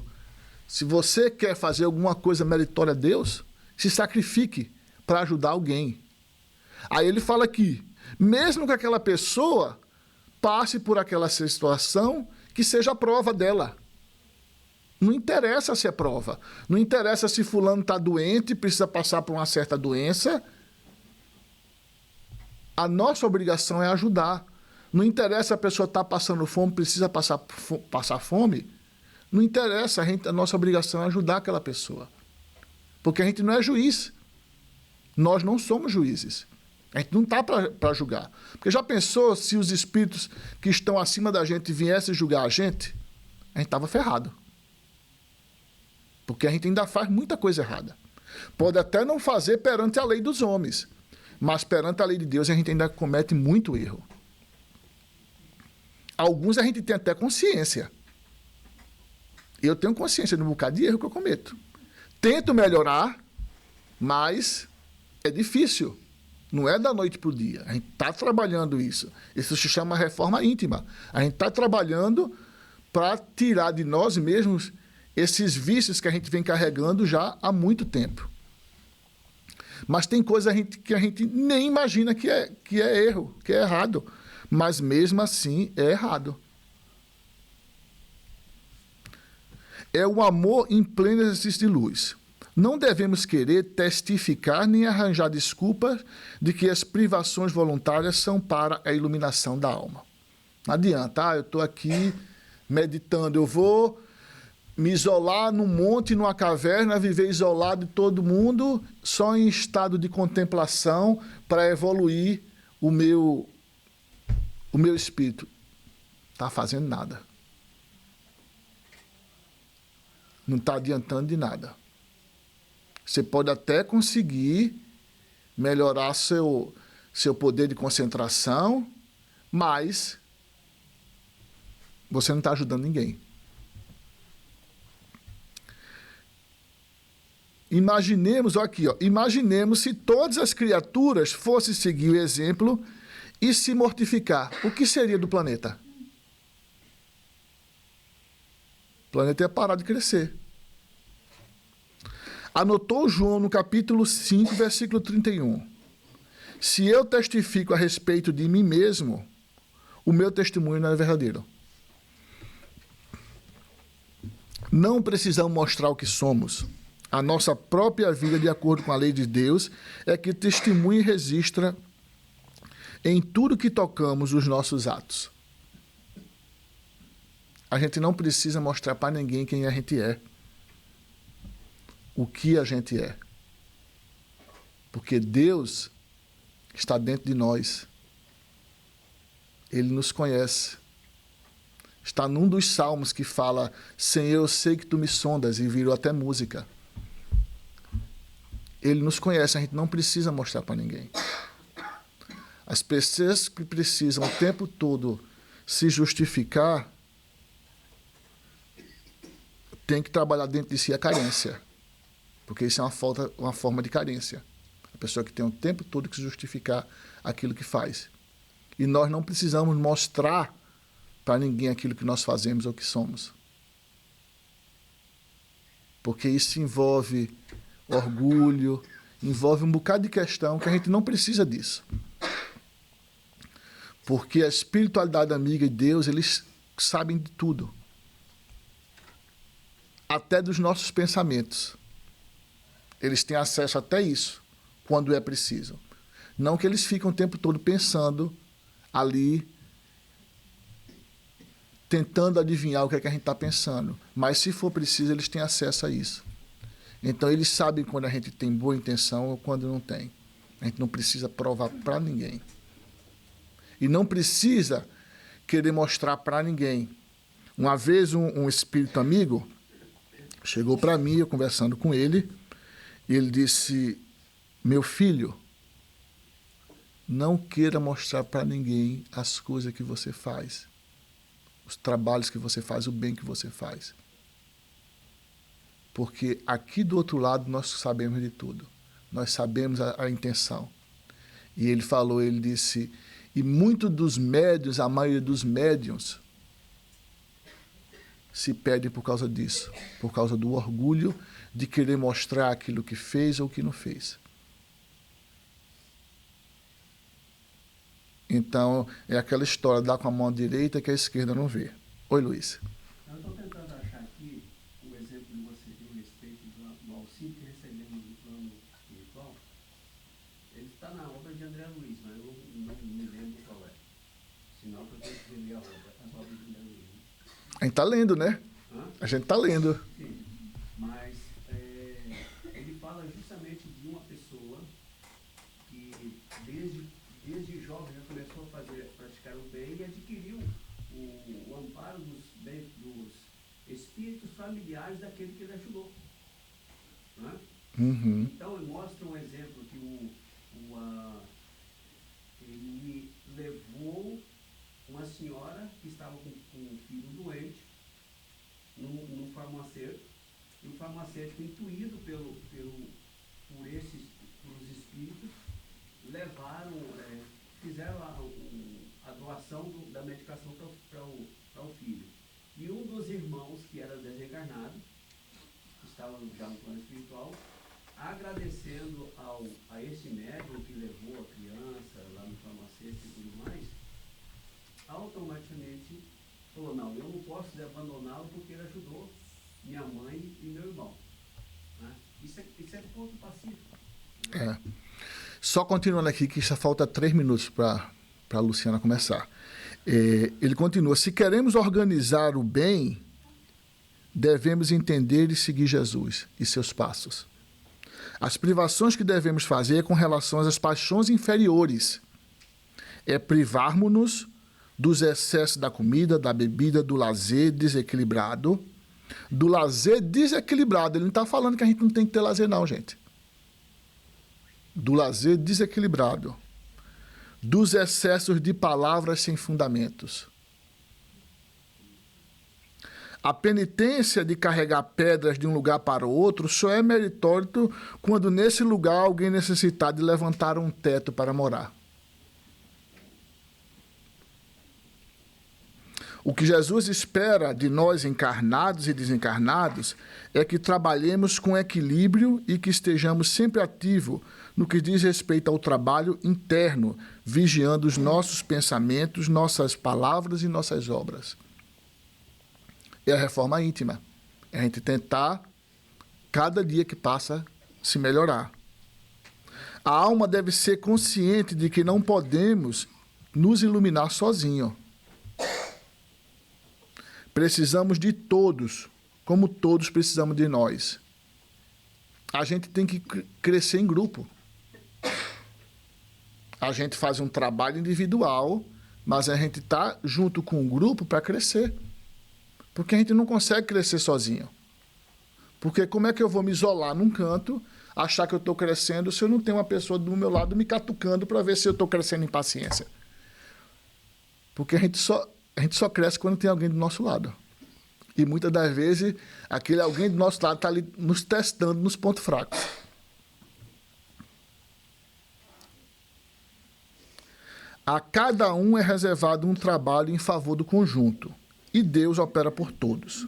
Speaker 2: Se você quer fazer alguma coisa meritória a Deus, se sacrifique para ajudar alguém. Aí ele fala aqui, mesmo que aquela pessoa passe por aquela situação, que seja a prova dela. Não interessa se é prova. Não interessa se fulano está doente, precisa passar por uma certa doença. A nossa obrigação é ajudar. Não interessa se a pessoa está passando fome, precisa passar fome. Não interessa, a nossa obrigação é ajudar aquela pessoa. Porque a gente não é juiz. Nós não somos juízes. A gente não está para julgar. Porque já pensou se os espíritos que estão acima da gente viessem julgar a gente? A gente estava ferrado. Porque a gente ainda faz muita coisa errada. Pode até não fazer perante a lei dos homens, mas perante a lei de Deus a gente ainda comete muito erro. Alguns a gente tem até consciência. Eu tenho consciência de um bocado de erro que eu cometo. Tento melhorar, mas é difícil. Não é da noite para o dia. A gente está trabalhando isso. Isso se chama reforma íntima. A gente está trabalhando para tirar de nós mesmos esses vícios que a gente vem carregando já há muito tempo. Mas tem coisa que a gente nem imagina que é erro, que é errado. Mas mesmo assim é errado. É o amor em pleno exercício de luz. Não devemos querer testificar nem arranjar desculpas de que as privações voluntárias são para a iluminação da alma. Não adianta, eu estou aqui meditando, eu vou me isolar num monte, numa caverna, viver isolado de todo mundo, só em estado de contemplação para evoluir o meu espírito. Está fazendo nada. Não está adiantando de nada. Você pode até conseguir melhorar seu poder de concentração, mas você não está ajudando ninguém. Imaginemos, olha aqui, ó, imaginemos se todas as criaturas fossem seguir o exemplo e se mortificar. O que seria do planeta? O planeta ia parar de crescer. Anotou João no capítulo 5, versículo 31. Se eu testifico a respeito de mim mesmo, o meu testemunho não é verdadeiro. Não precisamos mostrar o que somos. A nossa própria vida, de acordo com a lei de Deus, é que testemunhe e registra em tudo que tocamos os nossos atos. A gente não precisa mostrar para ninguém quem a gente é. O que a gente é. Porque Deus está dentro de nós. Ele nos conhece. Está num dos salmos que fala: Senhor, eu sei que tu me sondas, e virou até música. Ele nos conhece, a gente não precisa mostrar para ninguém. As pessoas que precisam o tempo todo se justificar têm que trabalhar dentro de si a carência. Porque isso é uma forma de carência. A pessoa que tem o tempo todo que se justificar aquilo que faz. E nós não precisamos mostrar para ninguém aquilo que nós fazemos ou que somos. Porque isso envolve orgulho, envolve um bocado de questão que a gente não precisa disso. Porque a espiritualidade amiga de Deus, eles sabem de tudo. Até dos nossos pensamentos. Eles têm acesso até isso, quando é preciso. Não que eles ficam o tempo todo pensando ali, tentando adivinhar o que é que a gente está pensando. Mas, se for preciso, eles têm acesso a isso. Então, eles sabem quando a gente tem boa intenção ou quando não tem. A gente não precisa provar para ninguém. E não precisa querer mostrar para ninguém. Uma vez, um espírito amigo chegou para mim, eu conversando com ele, e ele disse: meu filho, não queira mostrar para ninguém as coisas que você faz, os trabalhos que você faz, o bem que você faz. Porque aqui do outro lado nós sabemos de tudo. Nós sabemos a intenção. E ele falou, ele disse, e muitos dos médiuns, a maioria dos médiuns, se perdem por causa disso. Por causa do orgulho de querer mostrar aquilo que fez ou que não fez. Então, é aquela história, dá com a mão direita que a esquerda não vê. Oi, Luiz.
Speaker 4: Eu estou tentando achar aqui o exemplo de você a respeito do auxílio que recebemos do plano espiritual. Ele está na obra de André Luiz, mas eu não me lembro qual é. Senão eu tenho que ler as obras de André Luiz.
Speaker 2: A gente está lendo, né?
Speaker 4: Hã?
Speaker 2: A gente está lendo.
Speaker 4: Sim, mas ele fala justamente de uma pessoa que desde jovem já começou a praticar o bem e adquiriu o amparo dos espíritos familiares daquele que ele ajudou. Né?
Speaker 2: Uhum.
Speaker 4: Então, ele mostra um exemplo que ele levou uma senhora que estava com um filho doente no farmacêutico, e o farmacêutico, intuído por os espíritos, fizeram a doação da medicação para o filho. E um dos irmãos, que era desencarnado, que estava já no plano espiritual, agradecendo a esse médium que levou a criança lá no farmacêutico e tudo mais, automaticamente falou, não, eu não posso abandoná-lo porque ele ajudou minha mãe e meu irmão. Né? Isso é ponto pacífico. Né?
Speaker 2: É. Só continuando aqui, que já falta 3 minutos para a Luciana começar. Ele continua, se queremos organizar o bem, devemos entender e seguir Jesus e seus passos. As privações que devemos fazer é com relação às paixões inferiores. É privarmos-nos dos excessos da comida, da bebida, do lazer desequilibrado. Do lazer desequilibrado. Ele não está falando que a gente não tem que ter lazer, não, gente. Do lazer desequilibrado. Dos excessos de palavras sem fundamentos. A penitência de carregar pedras de um lugar para o outro só é meritório quando nesse lugar alguém necessitar de levantar um teto para morar. O que Jesus espera de nós encarnados e desencarnados é que trabalhemos com equilíbrio e que estejamos sempre ativos no que diz respeito ao trabalho interno, vigiando os nossos pensamentos, nossas palavras e nossas obras. É a reforma íntima. É a gente tentar, cada dia que passa, se melhorar. A alma deve ser consciente de que não podemos nos iluminar sozinho. Precisamos de todos, como todos precisamos de nós. A gente tem que crescer em grupo. A gente faz um trabalho individual, mas a gente está junto com o grupo para crescer. Porque a gente não consegue crescer sozinho. Porque como é que eu vou me isolar num canto, achar que eu estou crescendo, se eu não tenho uma pessoa do meu lado me catucando para ver se eu estou crescendo em paciência? Porque a gente só cresce quando tem alguém do nosso lado. E muitas das vezes, aquele alguém do nosso lado está ali nos testando nos pontos fracos. A cada um é reservado um trabalho em favor do conjunto. E Deus opera por todos.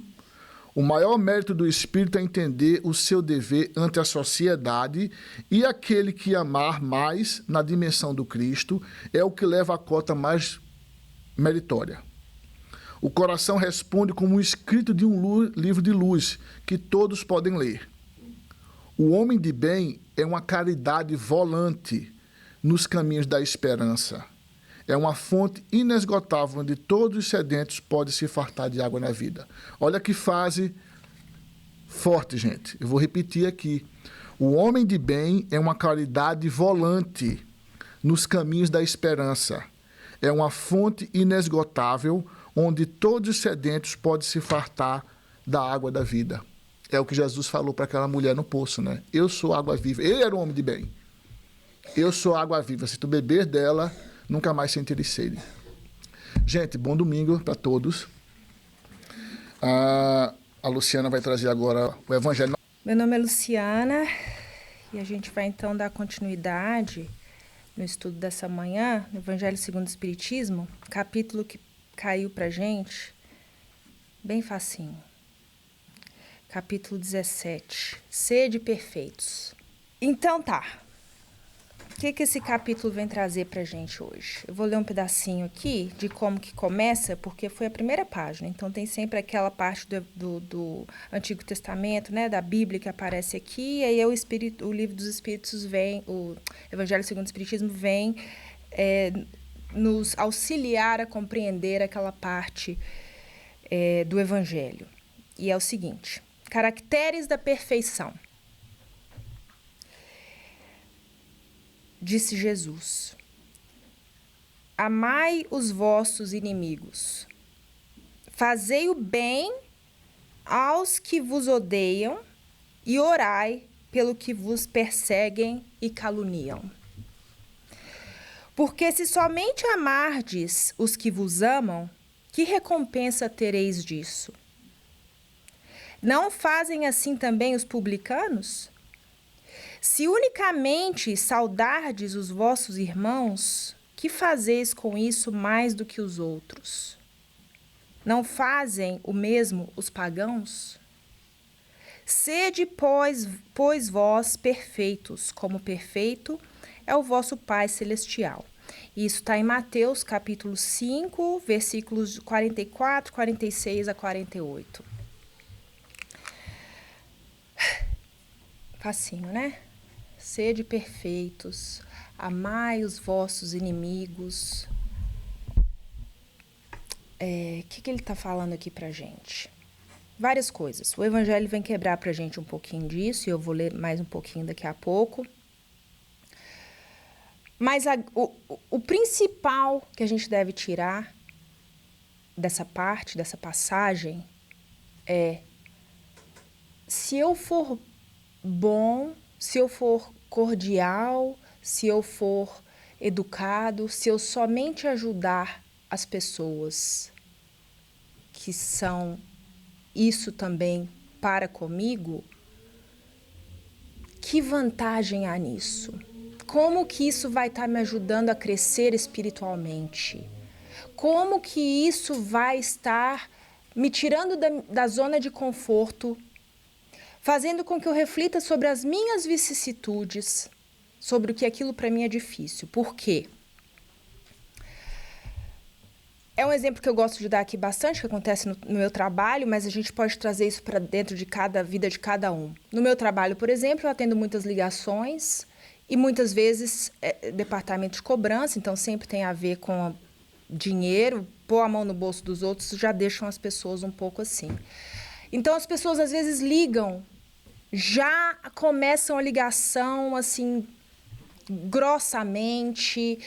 Speaker 2: O maior mérito do espírito é entender o seu dever ante a sociedade, e aquele que amar mais na dimensão do Cristo é o que leva a cota mais meritória. O coração responde como um escrito de um livro de luz que todos podem ler. O homem de bem é uma caridade volante nos caminhos da esperança. É uma fonte inesgotável onde todos os sedentos podem se fartar de água na vida. Olha que frase forte, gente. Eu vou repetir aqui. O homem de bem é uma caridade volante nos caminhos da esperança. É uma fonte inesgotável onde todos os sedentos podem se fartar da água da vida. É o que Jesus falou para aquela mulher no poço, né? Eu sou água viva. Ele era um homem de bem. Eu sou água viva. Se tu beber dela, nunca mais sentireis sede. Gente, bom domingo para todos. A Luciana vai trazer agora o Evangelho.
Speaker 5: Meu nome é Luciana e a gente vai então dar continuidade no estudo dessa manhã, no Evangelho segundo o Espiritismo, capítulo que caiu pra gente bem facinho. Capítulo 17. Sede perfeitos. Então tá. O que esse capítulo vem trazer pra gente hoje? Eu vou ler um pedacinho aqui de como que começa, porque foi a primeira página. Então tem sempre aquela parte do Antigo Testamento, né, da Bíblia que aparece aqui, e aí o Livro dos Espíritos vem, o Evangelho segundo o Espiritismo vem nos auxiliar a compreender aquela parte do Evangelho. E é o seguinte: caracteres da perfeição. Disse Jesus: amai os vossos inimigos, fazei o bem aos que vos odeiam e orai pelo que vos perseguem e caluniam. Porque se somente amardes os que vos amam, que recompensa tereis disso? Não fazem assim também os publicanos? Se unicamente saudardes os vossos irmãos, que fazeis com isso mais do que os outros? Não fazem o mesmo os pagãos? Sede, pois vós perfeitos, como perfeito é o vosso Pai Celestial. Isso está em Mateus, capítulo 5, versículos 44, 46 a 48. Facinho, né? Sede perfeitos, amai os vossos inimigos. Que ele está falando aqui pra gente? Várias coisas. O Evangelho vem quebrar pra gente um pouquinho disso, e eu vou ler mais um pouquinho daqui a pouco. Mas o principal que a gente deve tirar dessa parte, dessa passagem, é: se eu for bom, se eu for cordial, se eu for educado, se eu somente ajudar as pessoas que são isso também para comigo, que vantagem há nisso? Como que isso vai estar me ajudando a crescer espiritualmente? Como que isso vai estar me tirando da zona de conforto, fazendo com que eu reflita sobre as minhas vicissitudes, sobre o que aquilo para mim é difícil? Por quê? É um exemplo que eu gosto de dar aqui bastante, que acontece no meu trabalho, mas a gente pode trazer isso para dentro de cada vida de cada um. No meu trabalho, por exemplo, eu atendo muitas ligações e muitas vezes departamento de cobrança, então sempre tem a ver com dinheiro, pôr a mão no bolso dos outros já deixam as pessoas um pouco assim. Então as pessoas às vezes ligam, já começam a ligação assim grossamente,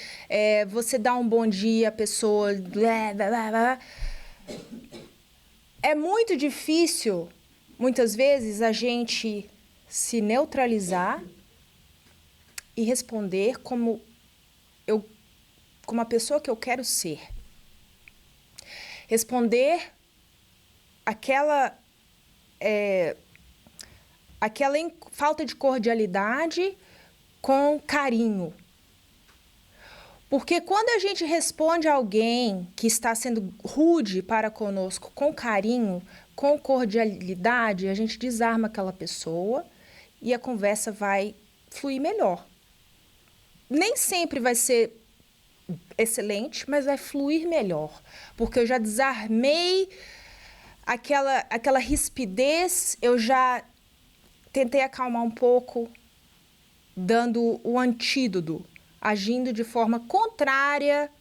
Speaker 5: você dá um bom dia, a pessoa... Blá, blá, blá, blá. É muito difícil, muitas vezes, a gente se neutralizar e responder como a pessoa que eu quero ser. Responder aquela falta de cordialidade com carinho. Porque quando a gente responde a alguém que está sendo rude para conosco com carinho, com cordialidade, a gente desarma aquela pessoa e a conversa vai fluir melhor. Nem sempre vai ser excelente, mas vai fluir melhor. Porque eu já desarmei aquela rispidez, eu já tentei acalmar um pouco, dando o antídoto, agindo de forma contrária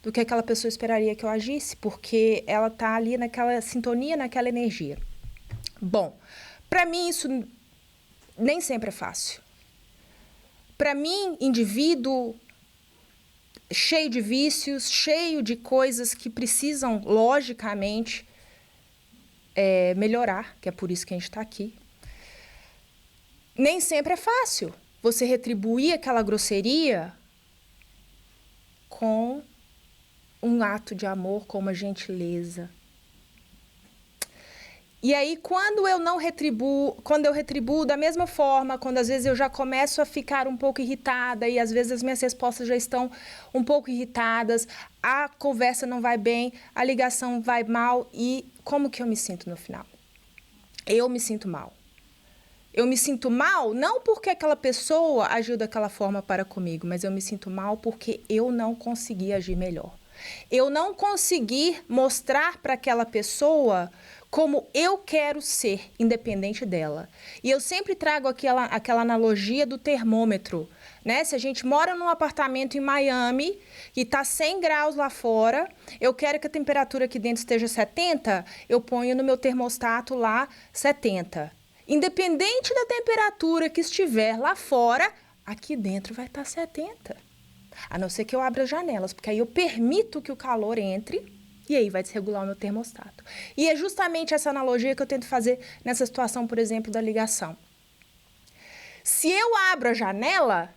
Speaker 5: do que aquela pessoa esperaria que eu agisse, porque ela está ali naquela sintonia, naquela energia. Bom, para mim isso nem sempre é fácil. Para mim, indivíduo cheio de vícios, cheio de coisas que precisam, logicamente, melhorar, que é por isso que a gente está aqui. Nem sempre é fácil você retribuir aquela grosseria com um ato de amor, com uma gentileza. E aí, quando eu retribuo da mesma forma, quando às vezes eu já começo a ficar um pouco irritada e às vezes as minhas respostas já estão um pouco irritadas, a conversa não vai bem, a ligação vai mal, e como que eu me sinto no final? Eu me sinto mal. Eu me sinto mal não porque aquela pessoa agiu daquela forma para comigo, mas eu me sinto mal porque eu não consegui agir melhor. Eu não consegui mostrar para aquela pessoa como eu quero ser, independente dela. E eu sempre trago aquela analogia do termômetro, né? Se a gente mora num apartamento em Miami e está 100 graus lá fora, eu quero que a temperatura aqui dentro esteja 70, eu ponho no meu termostato lá 70. Independente da temperatura que estiver lá fora, aqui dentro vai estar 70. A não ser que eu abra as janelas, porque aí eu permito que o calor entre e aí vai desregular o meu termostato. E é justamente essa analogia que eu tento fazer nessa situação, por exemplo, da ligação. Se eu abro a janela,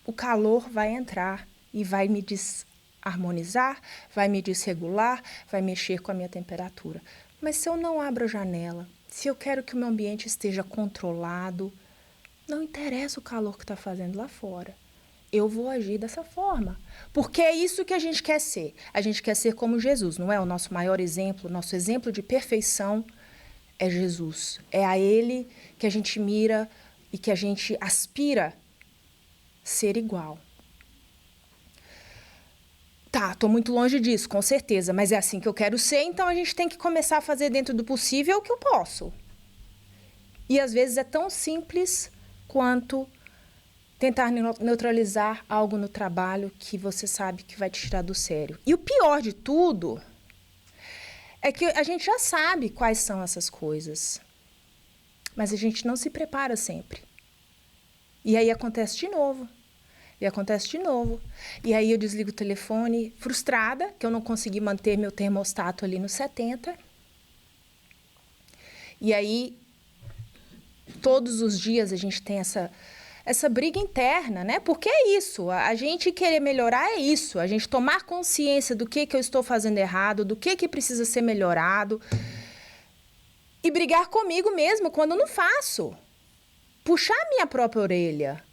Speaker 5: o calor vai entrar e vai me desarmonizar, vai me desregular, vai mexer com a minha temperatura. Mas se eu não abro a janela, se eu quero que o meu ambiente esteja controlado, não interessa o calor que está fazendo lá fora. Eu vou agir dessa forma. Porque é isso que a gente quer ser. A gente quer ser como Jesus, não é? O nosso maior exemplo, nosso exemplo de perfeição é Jesus. É a Ele que a gente mira e que a gente aspira ser igual. Tá, estou muito longe disso, com certeza, mas é assim que eu quero ser, então a gente tem que começar a fazer dentro do possível o que eu posso. E às vezes é tão simples quanto tentar neutralizar algo no trabalho que você sabe que vai te tirar do sério. E o pior de tudo é que a gente já sabe quais são essas coisas, mas a gente não se prepara sempre. E aí acontece de novo. E acontece de novo. E aí eu desligo o telefone, frustrada, que eu não consegui manter meu termostato ali no 70. E aí, todos os dias a gente tem essa briga interna, né? Porque é isso, a gente querer melhorar é isso. A gente tomar consciência do que eu estou fazendo errado, do que precisa ser melhorado. E brigar comigo mesmo quando eu não faço. Puxar a minha própria orelha.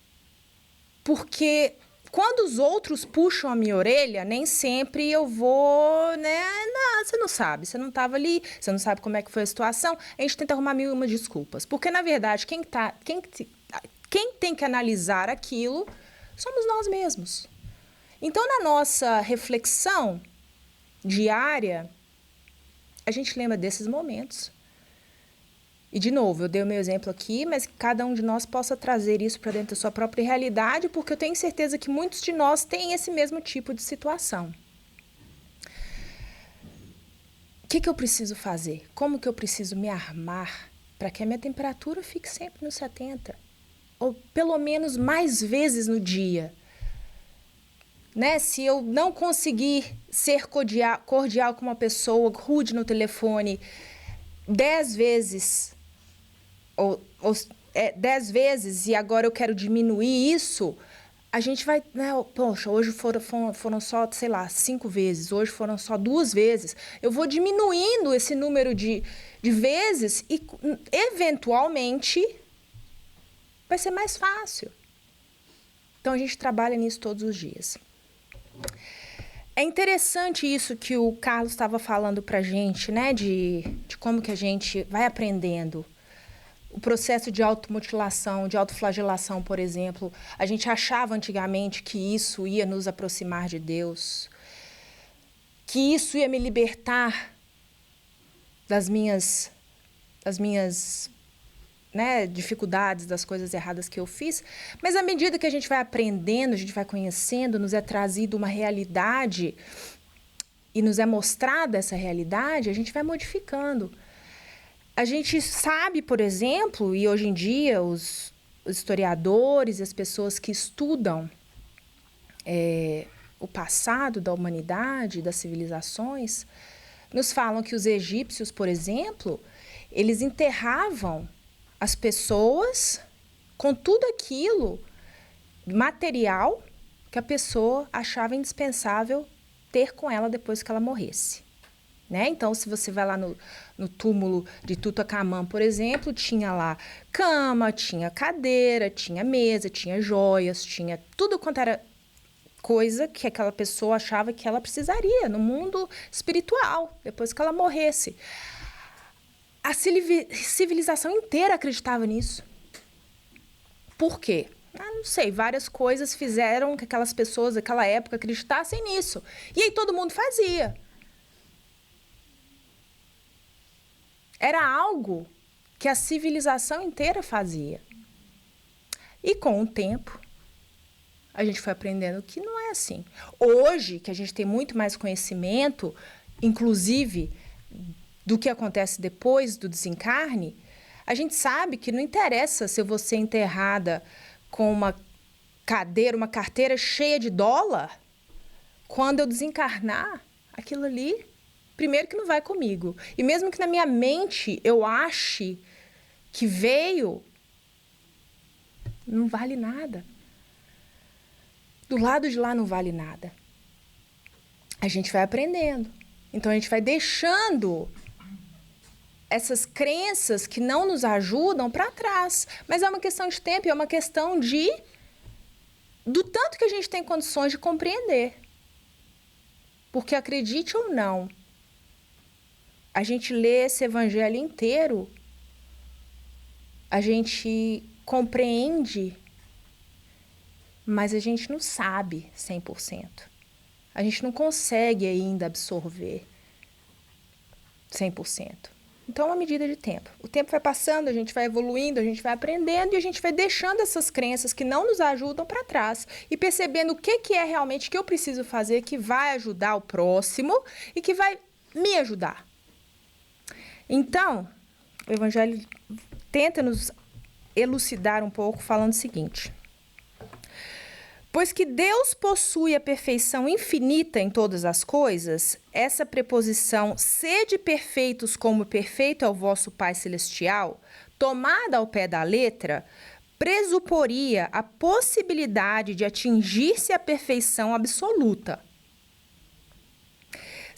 Speaker 5: Porque quando os outros puxam a minha orelha, nem sempre eu vou, né? Não, você não sabe, você não estava ali, você não sabe como é que foi a situação. A gente tenta arrumar 1001 desculpas. Porque, na verdade, quem tem que analisar aquilo somos nós mesmos. Então, na nossa reflexão diária, a gente lembra desses momentos. E, de novo, eu dei o meu exemplo aqui, mas que cada um de nós possa trazer isso para dentro da sua própria realidade, porque eu tenho certeza que muitos de nós têm esse mesmo tipo de situação. O que eu preciso fazer? Como que eu preciso me armar para que a minha temperatura fique sempre nos 70? Ou pelo menos mais vezes no dia. Né? Se eu não conseguir ser cordial com uma pessoa, rude no telefone, 10 vezes, ou 10 vezes, e agora eu quero diminuir isso, a gente vai, né, poxa, hoje foram só, sei lá, 5 vezes, hoje foram só 2 vezes. Eu vou diminuindo esse número de vezes e, eventualmente, vai ser mais fácil. Então, a gente trabalha nisso todos os dias. É interessante isso que o Carlos estava falando para a gente, né? De como que a gente vai aprendendo. O processo de automutilação, de autoflagelação, por exemplo. A gente achava antigamente que isso ia nos aproximar de Deus. Que isso ia me libertar das minhas né, dificuldades, das coisas erradas que eu fiz, mas à medida que a gente vai aprendendo, a gente vai conhecendo, nos é trazido uma realidade e nos é mostrada essa realidade, a gente vai modificando. A gente sabe, por exemplo, e hoje em dia os historiadores e as pessoas que estudam o passado da humanidade, das civilizações, nos falam que os egípcios, por exemplo, eles enterravam as pessoas com tudo aquilo material que a pessoa achava indispensável ter com ela depois que ela morresse. Né? Então, se você vai lá no túmulo de Tutankhamon, por exemplo, tinha lá cama, tinha cadeira, tinha mesa, tinha joias, tinha tudo quanto era coisa que aquela pessoa achava que ela precisaria no mundo espiritual, depois que ela morresse. A civilização inteira acreditava nisso. Por quê? Não sei, várias coisas fizeram que aquelas pessoas daquela época acreditassem nisso. E aí todo mundo fazia. Era algo que a civilização inteira fazia. E com o tempo, a gente foi aprendendo que não é assim. Hoje, que a gente tem muito mais conhecimento, inclusive do que acontece depois do desencarne, a gente sabe que não interessa se eu vou ser enterrada com uma cadeira, uma carteira cheia de dólar, quando eu desencarnar, aquilo ali, primeiro que não vai comigo. E mesmo que na minha mente eu ache que veio, não vale nada. Do lado de lá não vale nada. A gente vai aprendendo. Então a gente vai deixando essas crenças que não nos ajudam para trás. Mas é uma questão de tempo, é uma questão do tanto que a gente tem condições de compreender. Porque acredite ou não, a gente lê esse evangelho inteiro, a gente compreende, mas a gente não sabe 100%. A gente não consegue ainda absorver 100%. Então, é uma medida de tempo. O tempo vai passando, a gente vai evoluindo, a gente vai aprendendo e a gente vai deixando essas crenças que não nos ajudam para trás e percebendo o que é realmente que eu preciso fazer que vai ajudar o próximo e que vai me ajudar. Então, o Evangelho tenta nos elucidar um pouco falando o seguinte: pois que Deus possui a perfeição infinita em todas as coisas, essa preposição sede perfeitos como perfeito é o vosso Pai Celestial, tomada ao pé da letra, presuporia a possibilidade de atingir-se a perfeição absoluta.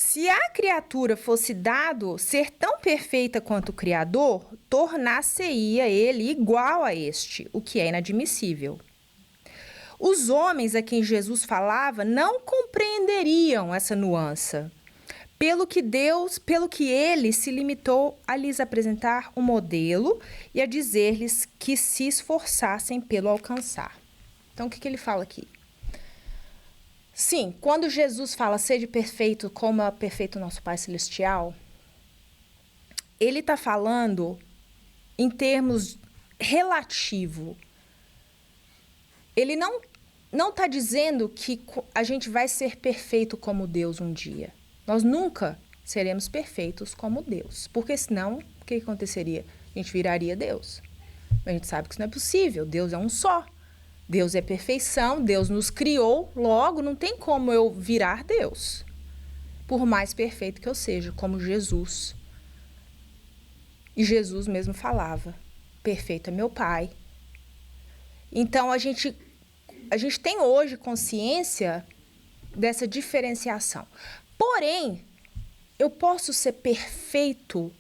Speaker 5: Se a criatura fosse dado ser tão perfeita quanto o Criador, tornar-se-ia ele igual a este, o que é inadmissível. Os homens a quem Jesus falava não compreenderiam essa nuance, pelo que ele se limitou a lhes apresentar um modelo e a dizer-lhes que se esforçassem pelo alcançar. Então, o que ele fala aqui? Sim, quando Jesus fala sede perfeito como é perfeito nosso Pai Celestial, ele está falando em termos relativo. Ele não está dizendo que a gente vai ser perfeito como Deus um dia. Nós nunca seremos perfeitos como Deus, porque senão, o que aconteceria? A gente viraria Deus. A gente sabe que isso não é possível, Deus é um só. Deus é perfeição, Deus nos criou, logo não tem como eu virar Deus. Por mais perfeito que eu seja, como Jesus. E Jesus mesmo falava, perfeito é meu Pai. Então a gente tem hoje consciência dessa diferenciação. Porém, eu posso ser perfeito,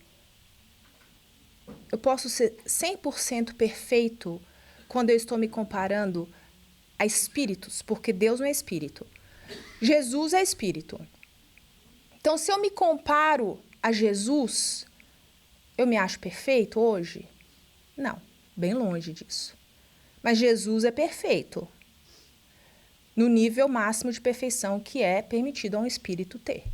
Speaker 5: eu posso ser 100% perfeito quando eu estou me comparando a espíritos, porque Deus não é espírito. Jesus é espírito. Então, se eu me comparo a Jesus, eu me acho perfeito hoje? Não, bem longe disso. Mas Jesus é perfeito, no nível máximo de perfeição que é permitido a um espírito ter.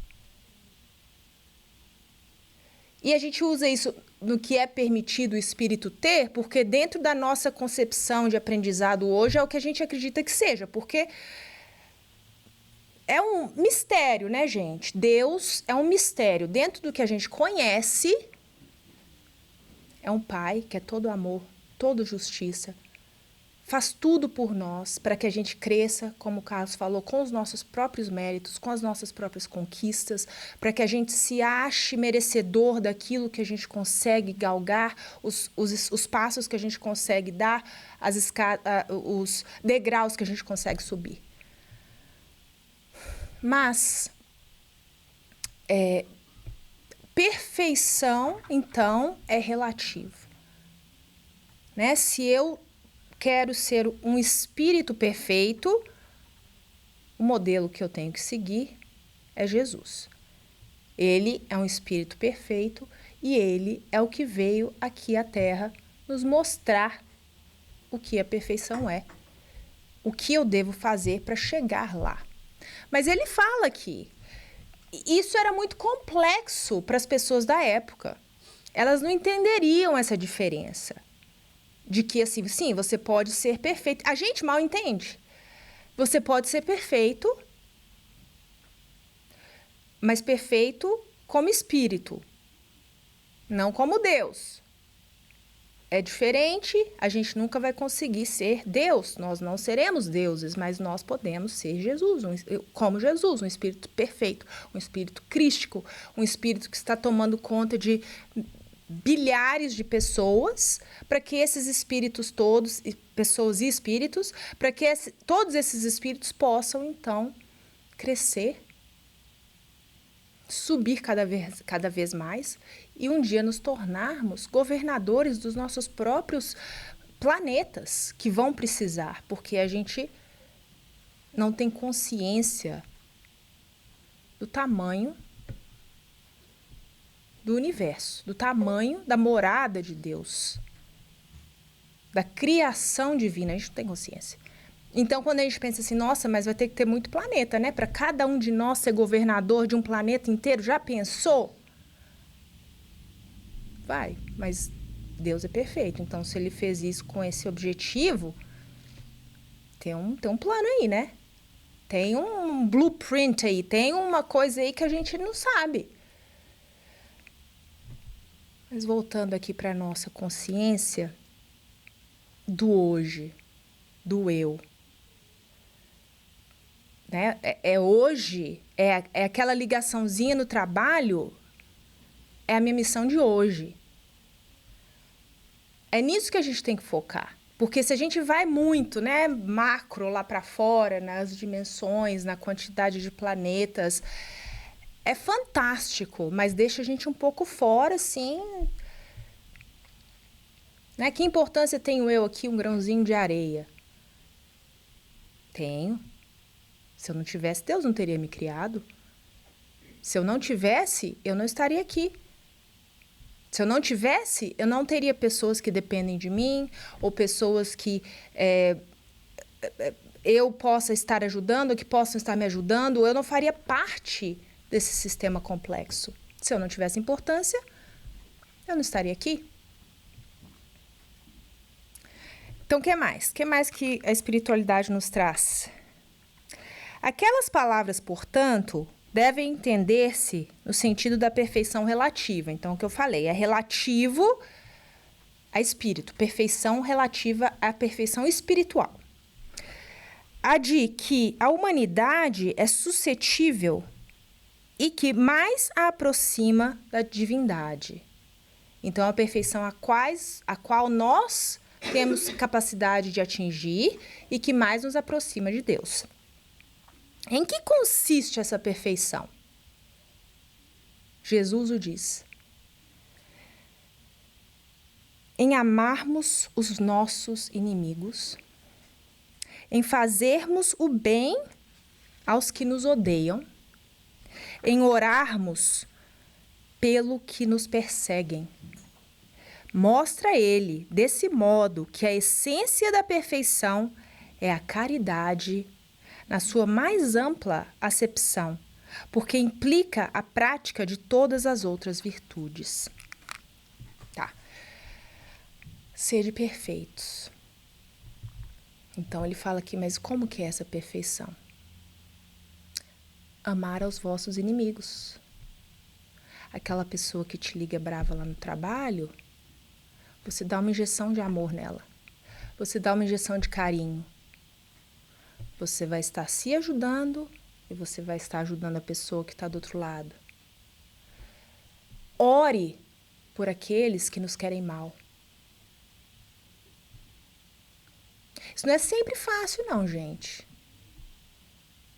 Speaker 5: E a gente usa isso no que é permitido o espírito ter, porque dentro da nossa concepção de aprendizado hoje é o que a gente acredita que seja, porque é um mistério, né, gente? Deus é um mistério. Dentro do que a gente conhece, é um Pai que é todo amor, todo justiça, faz tudo por nós para que a gente cresça, como o Carlos falou, com os nossos próprios méritos, com as nossas próprias conquistas, para que a gente se ache merecedor daquilo que a gente consegue galgar, os passos que a gente consegue dar, os degraus que a gente consegue subir. Mas perfeição, então, é relativo. Né? Se eu quero ser um espírito perfeito, o modelo que eu tenho que seguir é Jesus. Ele é um espírito perfeito e ele é o que veio aqui à Terra nos mostrar o que a perfeição é, o que eu devo fazer para chegar lá. Mas ele fala aqui, isso era muito complexo para as pessoas da época. Elas não entenderiam essa diferença. De que, assim, sim, você pode ser perfeito. A gente mal entende. Você pode ser perfeito, mas perfeito como espírito, não como Deus. É diferente, a gente nunca vai conseguir ser Deus. Nós não seremos deuses, mas nós podemos ser Jesus, como Jesus, um espírito perfeito, um espírito crístico, um espírito que está tomando conta de bilhares de pessoas, para que esses espíritos todos, pessoas e espíritos, para que todos esses espíritos possam, então, crescer, subir cada vez mais e um dia nos tornarmos governadores dos nossos próprios planetas que vão precisar, porque a gente não tem consciência do tamanho do universo, do tamanho da morada de Deus, da criação divina. A gente não tem consciência. Então, quando a gente pensa assim, nossa, mas vai ter que ter muito planeta, né? Para cada um de nós ser governador de um planeta inteiro, já pensou? Vai, mas Deus é perfeito. Então, se ele fez isso com esse objetivo, tem um plano aí, né? Tem um blueprint aí, tem uma coisa aí que a gente não sabe. Mas voltando aqui para a nossa consciência do hoje, do eu. Né? Hoje, é aquela ligaçãozinha no trabalho, é a minha missão de hoje. É nisso que a gente tem que focar. Porque se a gente vai muito, né, macro lá para fora, nas dimensões, na quantidade de planetas, é fantástico, mas deixa a gente um pouco fora, assim, né? Que importância tenho eu aqui, um grãozinho de areia? Tenho. Se eu não tivesse, Deus não teria me criado. Se eu não tivesse, eu não estaria aqui. Se eu não tivesse, eu não teria pessoas que dependem de mim, ou pessoas que eu possa estar ajudando, ou que possam estar me ajudando. Eu não faria parte desse sistema complexo. Se eu não tivesse importância, eu não estaria aqui. Então, o que mais? O que mais que a espiritualidade nos traz? Aquelas palavras, portanto, devem entender-se no sentido da perfeição relativa. Então, o que eu falei é relativo a espírito, perfeição relativa à perfeição espiritual. A de que a humanidade é suscetível e que mais a aproxima da divindade. Então, a perfeição a qual nós temos capacidade de atingir e que mais nos aproxima de Deus. Em que consiste essa perfeição? Jesus o diz. Em amarmos os nossos inimigos, em fazermos o bem aos que nos odeiam, em orarmos pelo que nos perseguem. Mostra ele, desse modo, que a essência da perfeição é a caridade na sua mais ampla acepção, porque implica a prática de todas as outras virtudes. Tá. Sede perfeitos. Então ele fala aqui, mas como que é essa perfeição? Amar aos vossos inimigos. Aquela pessoa que te liga brava lá no trabalho, você dá uma injeção de amor nela. Você dá uma injeção de carinho. Você vai estar se ajudando e você vai estar ajudando a pessoa que está do outro lado. Ore por aqueles que nos querem mal. Isso não é sempre fácil, não, gente.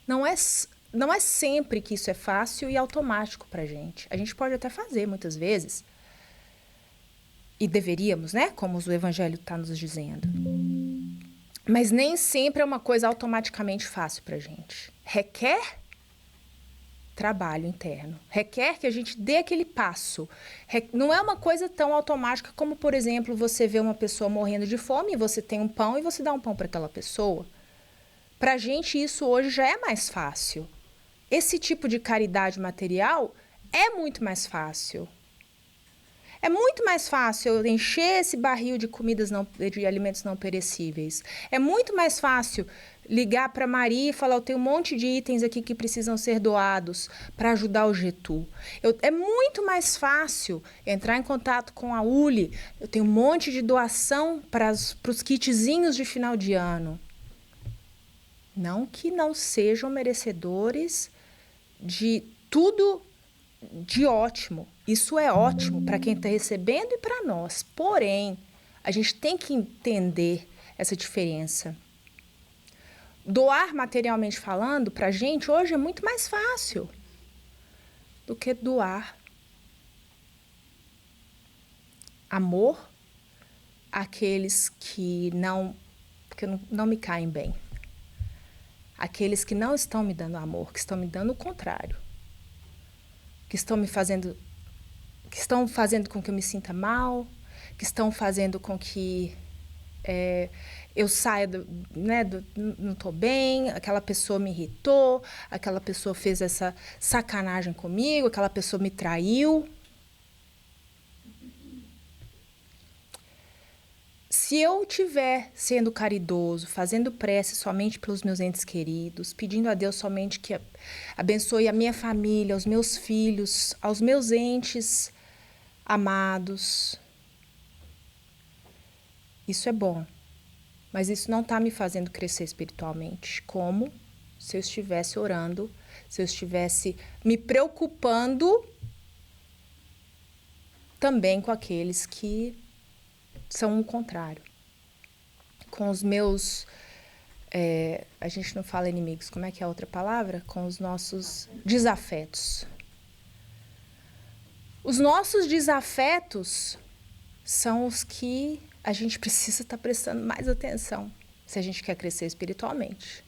Speaker 5: Não é sempre que isso é fácil e automático para a gente. A gente pode até fazer muitas vezes. E deveríamos, né? Como o Evangelho está nos dizendo. Mas nem sempre é uma coisa automaticamente fácil para a gente. Requer trabalho interno. Requer que a gente dê aquele passo. Não é uma coisa tão automática como, por exemplo, você vê uma pessoa morrendo de fome e você tem um pão e você dá um pão para aquela pessoa. Para a gente isso hoje já é mais fácil. Esse tipo de caridade material é muito mais fácil. É muito mais fácil eu encher esse barril de de alimentos não perecíveis. É muito mais fácil ligar para Maria e falar, eu tenho um monte de itens aqui que precisam ser doados para ajudar o Getú. É muito mais fácil entrar em contato com a ULI. Eu tenho um monte de doação para os kitzinhos de final de ano. Não que não sejam merecedores de tudo de ótimo. Isso é ótimo para quem está recebendo e para nós. Porém, a gente tem que entender essa diferença. Doar materialmente falando, para a gente hoje é muito mais fácil do que doar amor àqueles que não me caem bem. Aqueles que não estão me dando amor, que estão me dando o contrário. Que estão fazendo com que eu me sinta mal, que estão fazendo com que eu saia não estou bem, aquela pessoa me irritou, aquela pessoa fez essa sacanagem comigo, aquela pessoa me traiu. Se eu estiver sendo caridoso, fazendo prece somente pelos meus entes queridos, pedindo a Deus somente que abençoe a minha família, os meus filhos, aos meus entes amados, isso é bom. Mas isso não está me fazendo crescer espiritualmente, como se eu estivesse orando, se eu estivesse me preocupando também com aqueles que são o contrário. Com os meus... a gente não fala inimigos, como é que é a outra palavra? Com os nossos desafetos. Os nossos desafetos são os que a gente precisa estar prestando mais atenção se a gente quer crescer espiritualmente.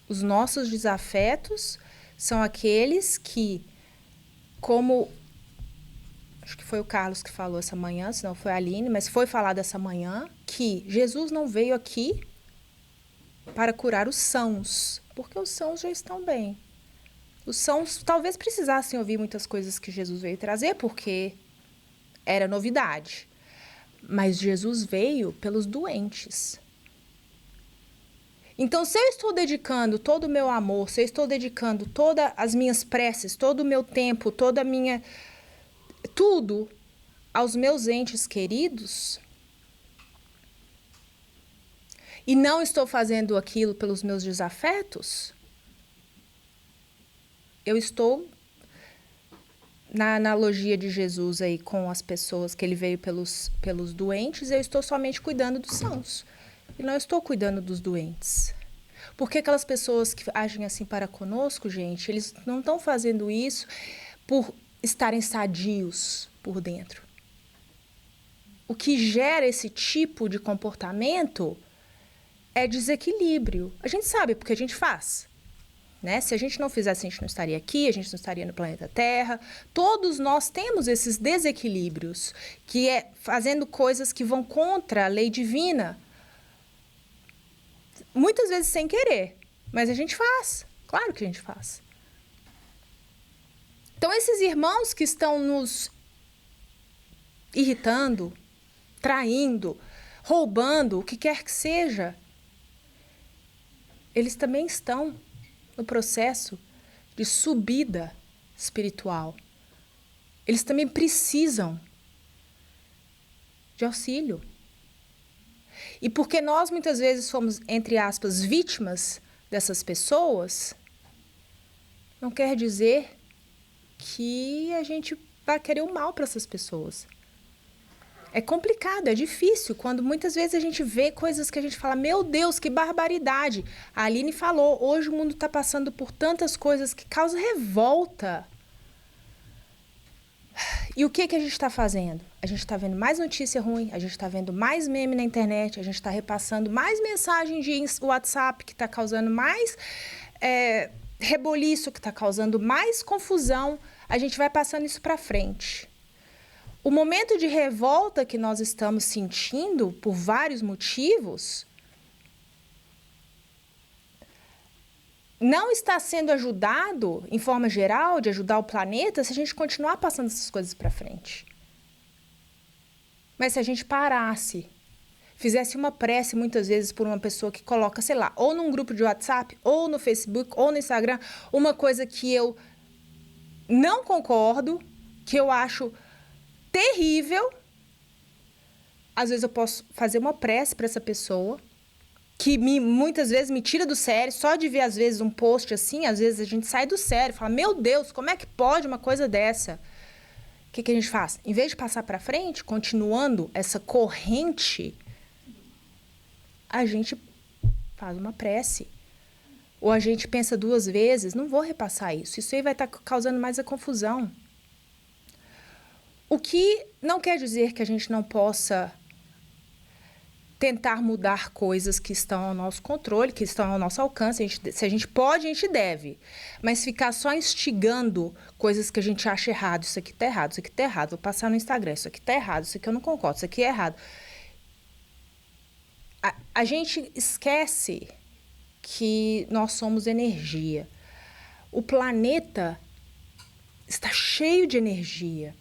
Speaker 5: Os nossos desafetos são aqueles que, como acho que foi o Carlos que falou essa manhã, se não foi a Aline, mas foi falado essa manhã, que Jesus não veio aqui para curar os sãos, porque os sãos já estão bem. Os sãos talvez precisassem ouvir muitas coisas que Jesus veio trazer, porque era novidade. Mas Jesus veio pelos doentes. Então, se eu estou dedicando todo o meu amor, se eu estou dedicando todas as minhas preces, todo o meu tempo, toda a minha... tudo aos meus entes queridos, e não estou fazendo aquilo pelos meus desafetos, eu estou, na analogia de Jesus aí com as pessoas que ele veio pelos doentes, eu estou somente cuidando dos sãos. E não estou cuidando dos doentes. Porque aquelas pessoas que agem assim para conosco, gente, eles não estão fazendo isso por estarem sadios por dentro. O que gera esse tipo de comportamento é desequilíbrio. A gente sabe porque a gente faz. Né? Se a gente não fizesse, a gente não estaria aqui, a gente não estaria no planeta Terra. Todos nós temos esses desequilíbrios, que é fazendo coisas que vão contra a lei divina. Muitas vezes sem querer, mas a gente faz. Claro que a gente faz. Então, esses irmãos que estão nos irritando, traindo, roubando, o que quer que seja, eles também estão no processo de subida espiritual. Eles também precisam de auxílio. E porque nós muitas vezes somos, entre aspas, vítimas dessas pessoas, não quer dizer que a gente vai querer o mal para essas pessoas. É complicado, é difícil, quando muitas vezes a gente vê coisas que a gente fala, meu Deus, que barbaridade. A Aline falou, hoje o mundo está passando por tantas coisas que causam revolta. E o que a gente está fazendo? A gente está vendo mais notícia ruim, a gente está vendo mais meme na internet, a gente está repassando mais mensagem de WhatsApp que está causando mais reboliço, que está causando mais confusão. A gente vai passando isso para frente. O momento de revolta que nós estamos sentindo, por vários motivos, não está sendo ajudado, em forma geral, de ajudar o planeta, se a gente continuar passando essas coisas para frente. Mas se a gente parasse, fizesse uma prece, muitas vezes, por uma pessoa que coloca, sei lá, ou num grupo de WhatsApp, ou no Facebook, ou no Instagram, uma coisa que eu não concordo, que eu acho terrível, às vezes eu posso fazer uma prece para essa pessoa, que muitas vezes me tira do sério, só de ver às vezes um post assim, às vezes a gente sai do sério, fala, meu Deus, como é que pode uma coisa dessa? O que a gente faz? Em vez de passar para frente, continuando essa corrente, a gente faz uma prece. Ou a gente pensa duas vezes, não vou repassar isso, isso aí vai estar causando mais a confusão. O que não quer dizer que a gente não possa tentar mudar coisas que estão ao nosso controle, que estão ao nosso alcance. Se a gente pode, a gente deve. Mas ficar só instigando coisas que a gente acha errado. Isso aqui está errado, isso aqui está errado. Vou passar no Instagram, isso aqui está errado, isso aqui eu não concordo, isso aqui é errado. A gente esquece que nós somos energia. O planeta está cheio de energia.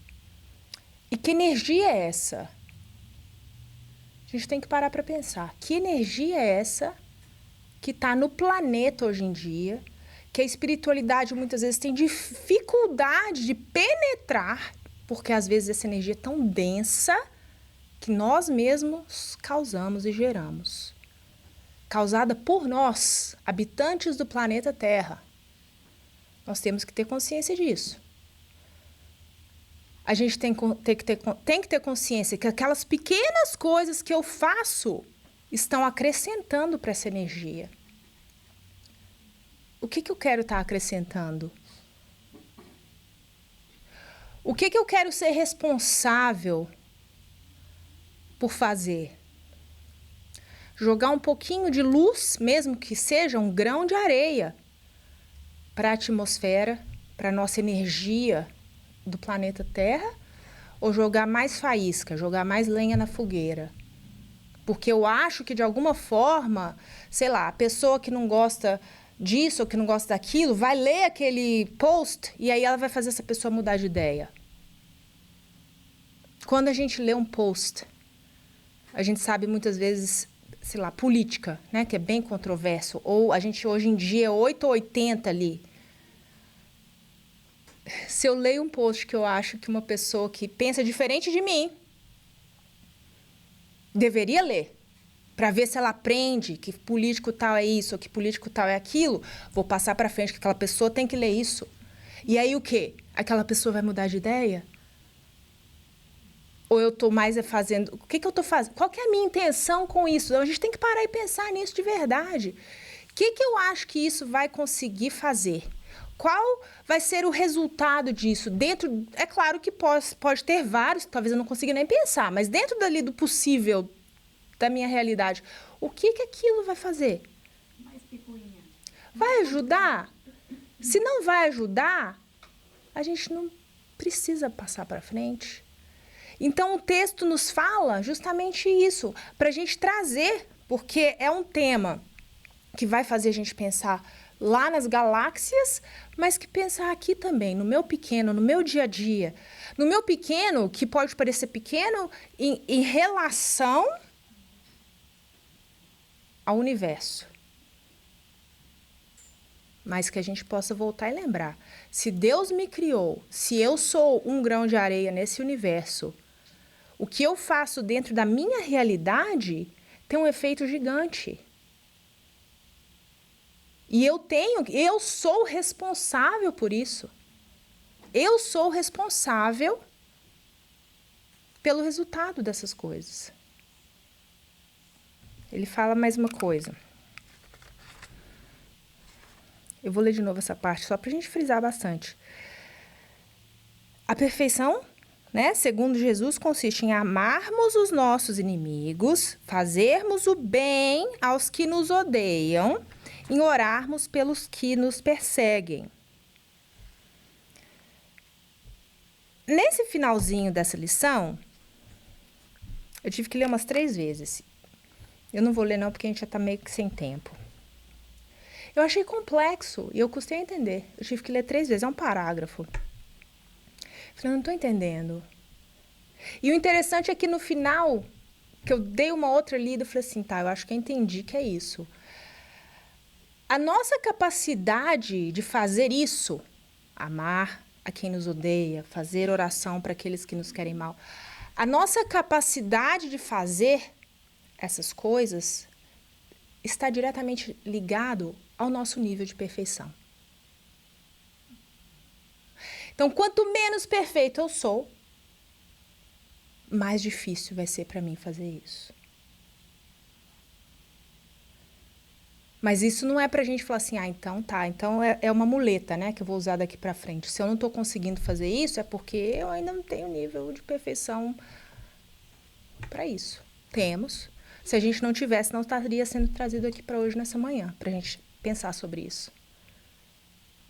Speaker 5: E que energia é essa? A gente tem que parar para pensar. Que energia é essa que está no planeta hoje em dia, que a espiritualidade muitas vezes tem dificuldade de penetrar, porque às vezes essa energia é tão densa que nós mesmos causamos e geramos. Causada por nós, habitantes do planeta Terra. Nós temos que ter consciência disso. A gente tem que ter consciência que aquelas pequenas coisas que eu faço estão acrescentando para essa energia. O que eu quero estar acrescentando? O que eu quero ser responsável por fazer? Jogar um pouquinho de luz, mesmo que seja um grão de areia, para a atmosfera, para a nossa energia do planeta Terra, ou jogar mais faísca, jogar mais lenha na fogueira? Porque eu acho que, de alguma forma, sei lá, a pessoa que não gosta disso ou que não gosta daquilo vai ler aquele post e aí ela vai fazer essa pessoa mudar de ideia. Quando a gente lê um post, a gente sabe muitas vezes, sei lá, política, né, que é bem controverso, ou a gente hoje em dia é 8 ou 80 ali. Se eu leio um post que eu acho que uma pessoa que pensa diferente de mim deveria ler, para ver se ela aprende que político tal é isso, ou que político tal é aquilo, vou passar para frente que aquela pessoa tem que ler isso. E aí o quê? Aquela pessoa vai mudar de ideia? Ou eu estou mais fazendo... O que eu estou fazendo? Qual que é a minha intenção com isso? A gente tem que parar e pensar nisso de verdade. O que eu acho que isso vai conseguir fazer? Qual vai ser o resultado disso? Dentro, é claro que pode ter vários, talvez eu não consiga nem pensar, mas dentro dali do possível, da minha realidade, o que aquilo vai fazer?
Speaker 3: Mais picuinha.
Speaker 5: Vai ajudar? Se não vai ajudar, a gente não precisa passar para frente. Então, o texto nos fala justamente isso, para a gente trazer, porque é um tema que vai fazer a gente pensar lá nas galáxias, mas que pensar aqui também, no meu pequeno, no meu dia a dia. No meu pequeno, que pode parecer pequeno, em relação ao universo. Mas que a gente possa voltar e lembrar. Se Deus me criou, se eu sou um grão de areia nesse universo, o que eu faço dentro da minha realidade tem um efeito gigante. E eu sou responsável por isso. Eu sou responsável pelo resultado dessas coisas. Ele fala mais uma coisa. Eu vou ler de novo essa parte, só para a gente frisar bastante. A perfeição, né, segundo Jesus, consiste em amarmos os nossos inimigos, fazermos o bem aos que nos odeiam, em orarmos pelos que nos perseguem. Nesse finalzinho dessa lição, eu tive que ler umas 3 vezes. Eu não vou ler não, porque a gente já está meio que sem tempo. Eu achei complexo e eu custei a entender. Eu tive que ler 3 vezes, é um parágrafo. Falei, não estou entendendo. E o interessante é que no final, que eu dei uma outra lida, eu falei assim, tá, eu acho que eu entendi que é isso. A nossa capacidade de fazer isso, amar a quem nos odeia, fazer oração para aqueles que nos querem mal, a nossa capacidade de fazer essas coisas está diretamente ligado ao nosso nível de perfeição. Então, quanto menos perfeito eu sou, mais difícil vai ser para mim fazer isso. Mas isso não é pra gente falar assim, então tá, então é uma muleta, né, que eu vou usar daqui pra frente. Se eu não tô conseguindo fazer isso, é porque eu ainda não tenho nível de perfeição para isso. Temos. Se a gente não tivesse, não estaria sendo trazido aqui para hoje, nessa manhã, pra gente pensar sobre isso.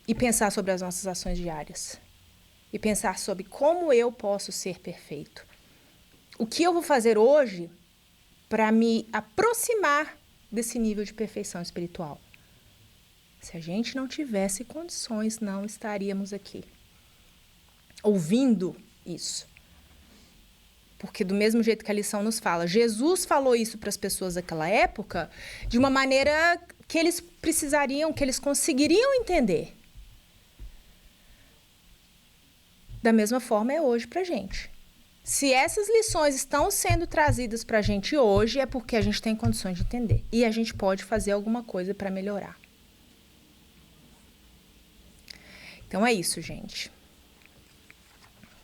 Speaker 5: E pensar sobre as nossas ações diárias. E pensar sobre como eu posso ser perfeito. O que eu vou fazer hoje para me aproximar desse nível de perfeição espiritual. Se a gente não tivesse condições, não estaríamos aqui ouvindo isso. Porque do mesmo jeito que a lição nos fala, Jesus falou isso para as pessoas daquela época de uma maneira que eles precisariam, que eles conseguiriam entender. Da mesma forma é hoje para a gente. Se essas lições estão sendo trazidas para a gente hoje, é porque a gente tem condições de entender. E a gente pode fazer alguma coisa para melhorar. Então é isso, gente.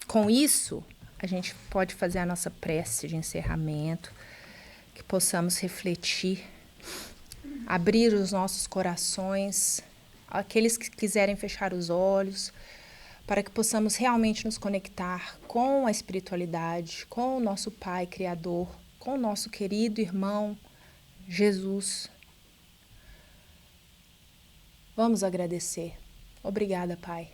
Speaker 5: Com isso, a gente pode fazer a nossa prece de encerramento, que possamos refletir, abrir os nossos corações, aqueles que quiserem fechar os olhos, para que possamos realmente nos conectar com a espiritualidade, com o nosso Pai Criador, com o nosso querido irmão Jesus. Vamos agradecer. Obrigada, Pai.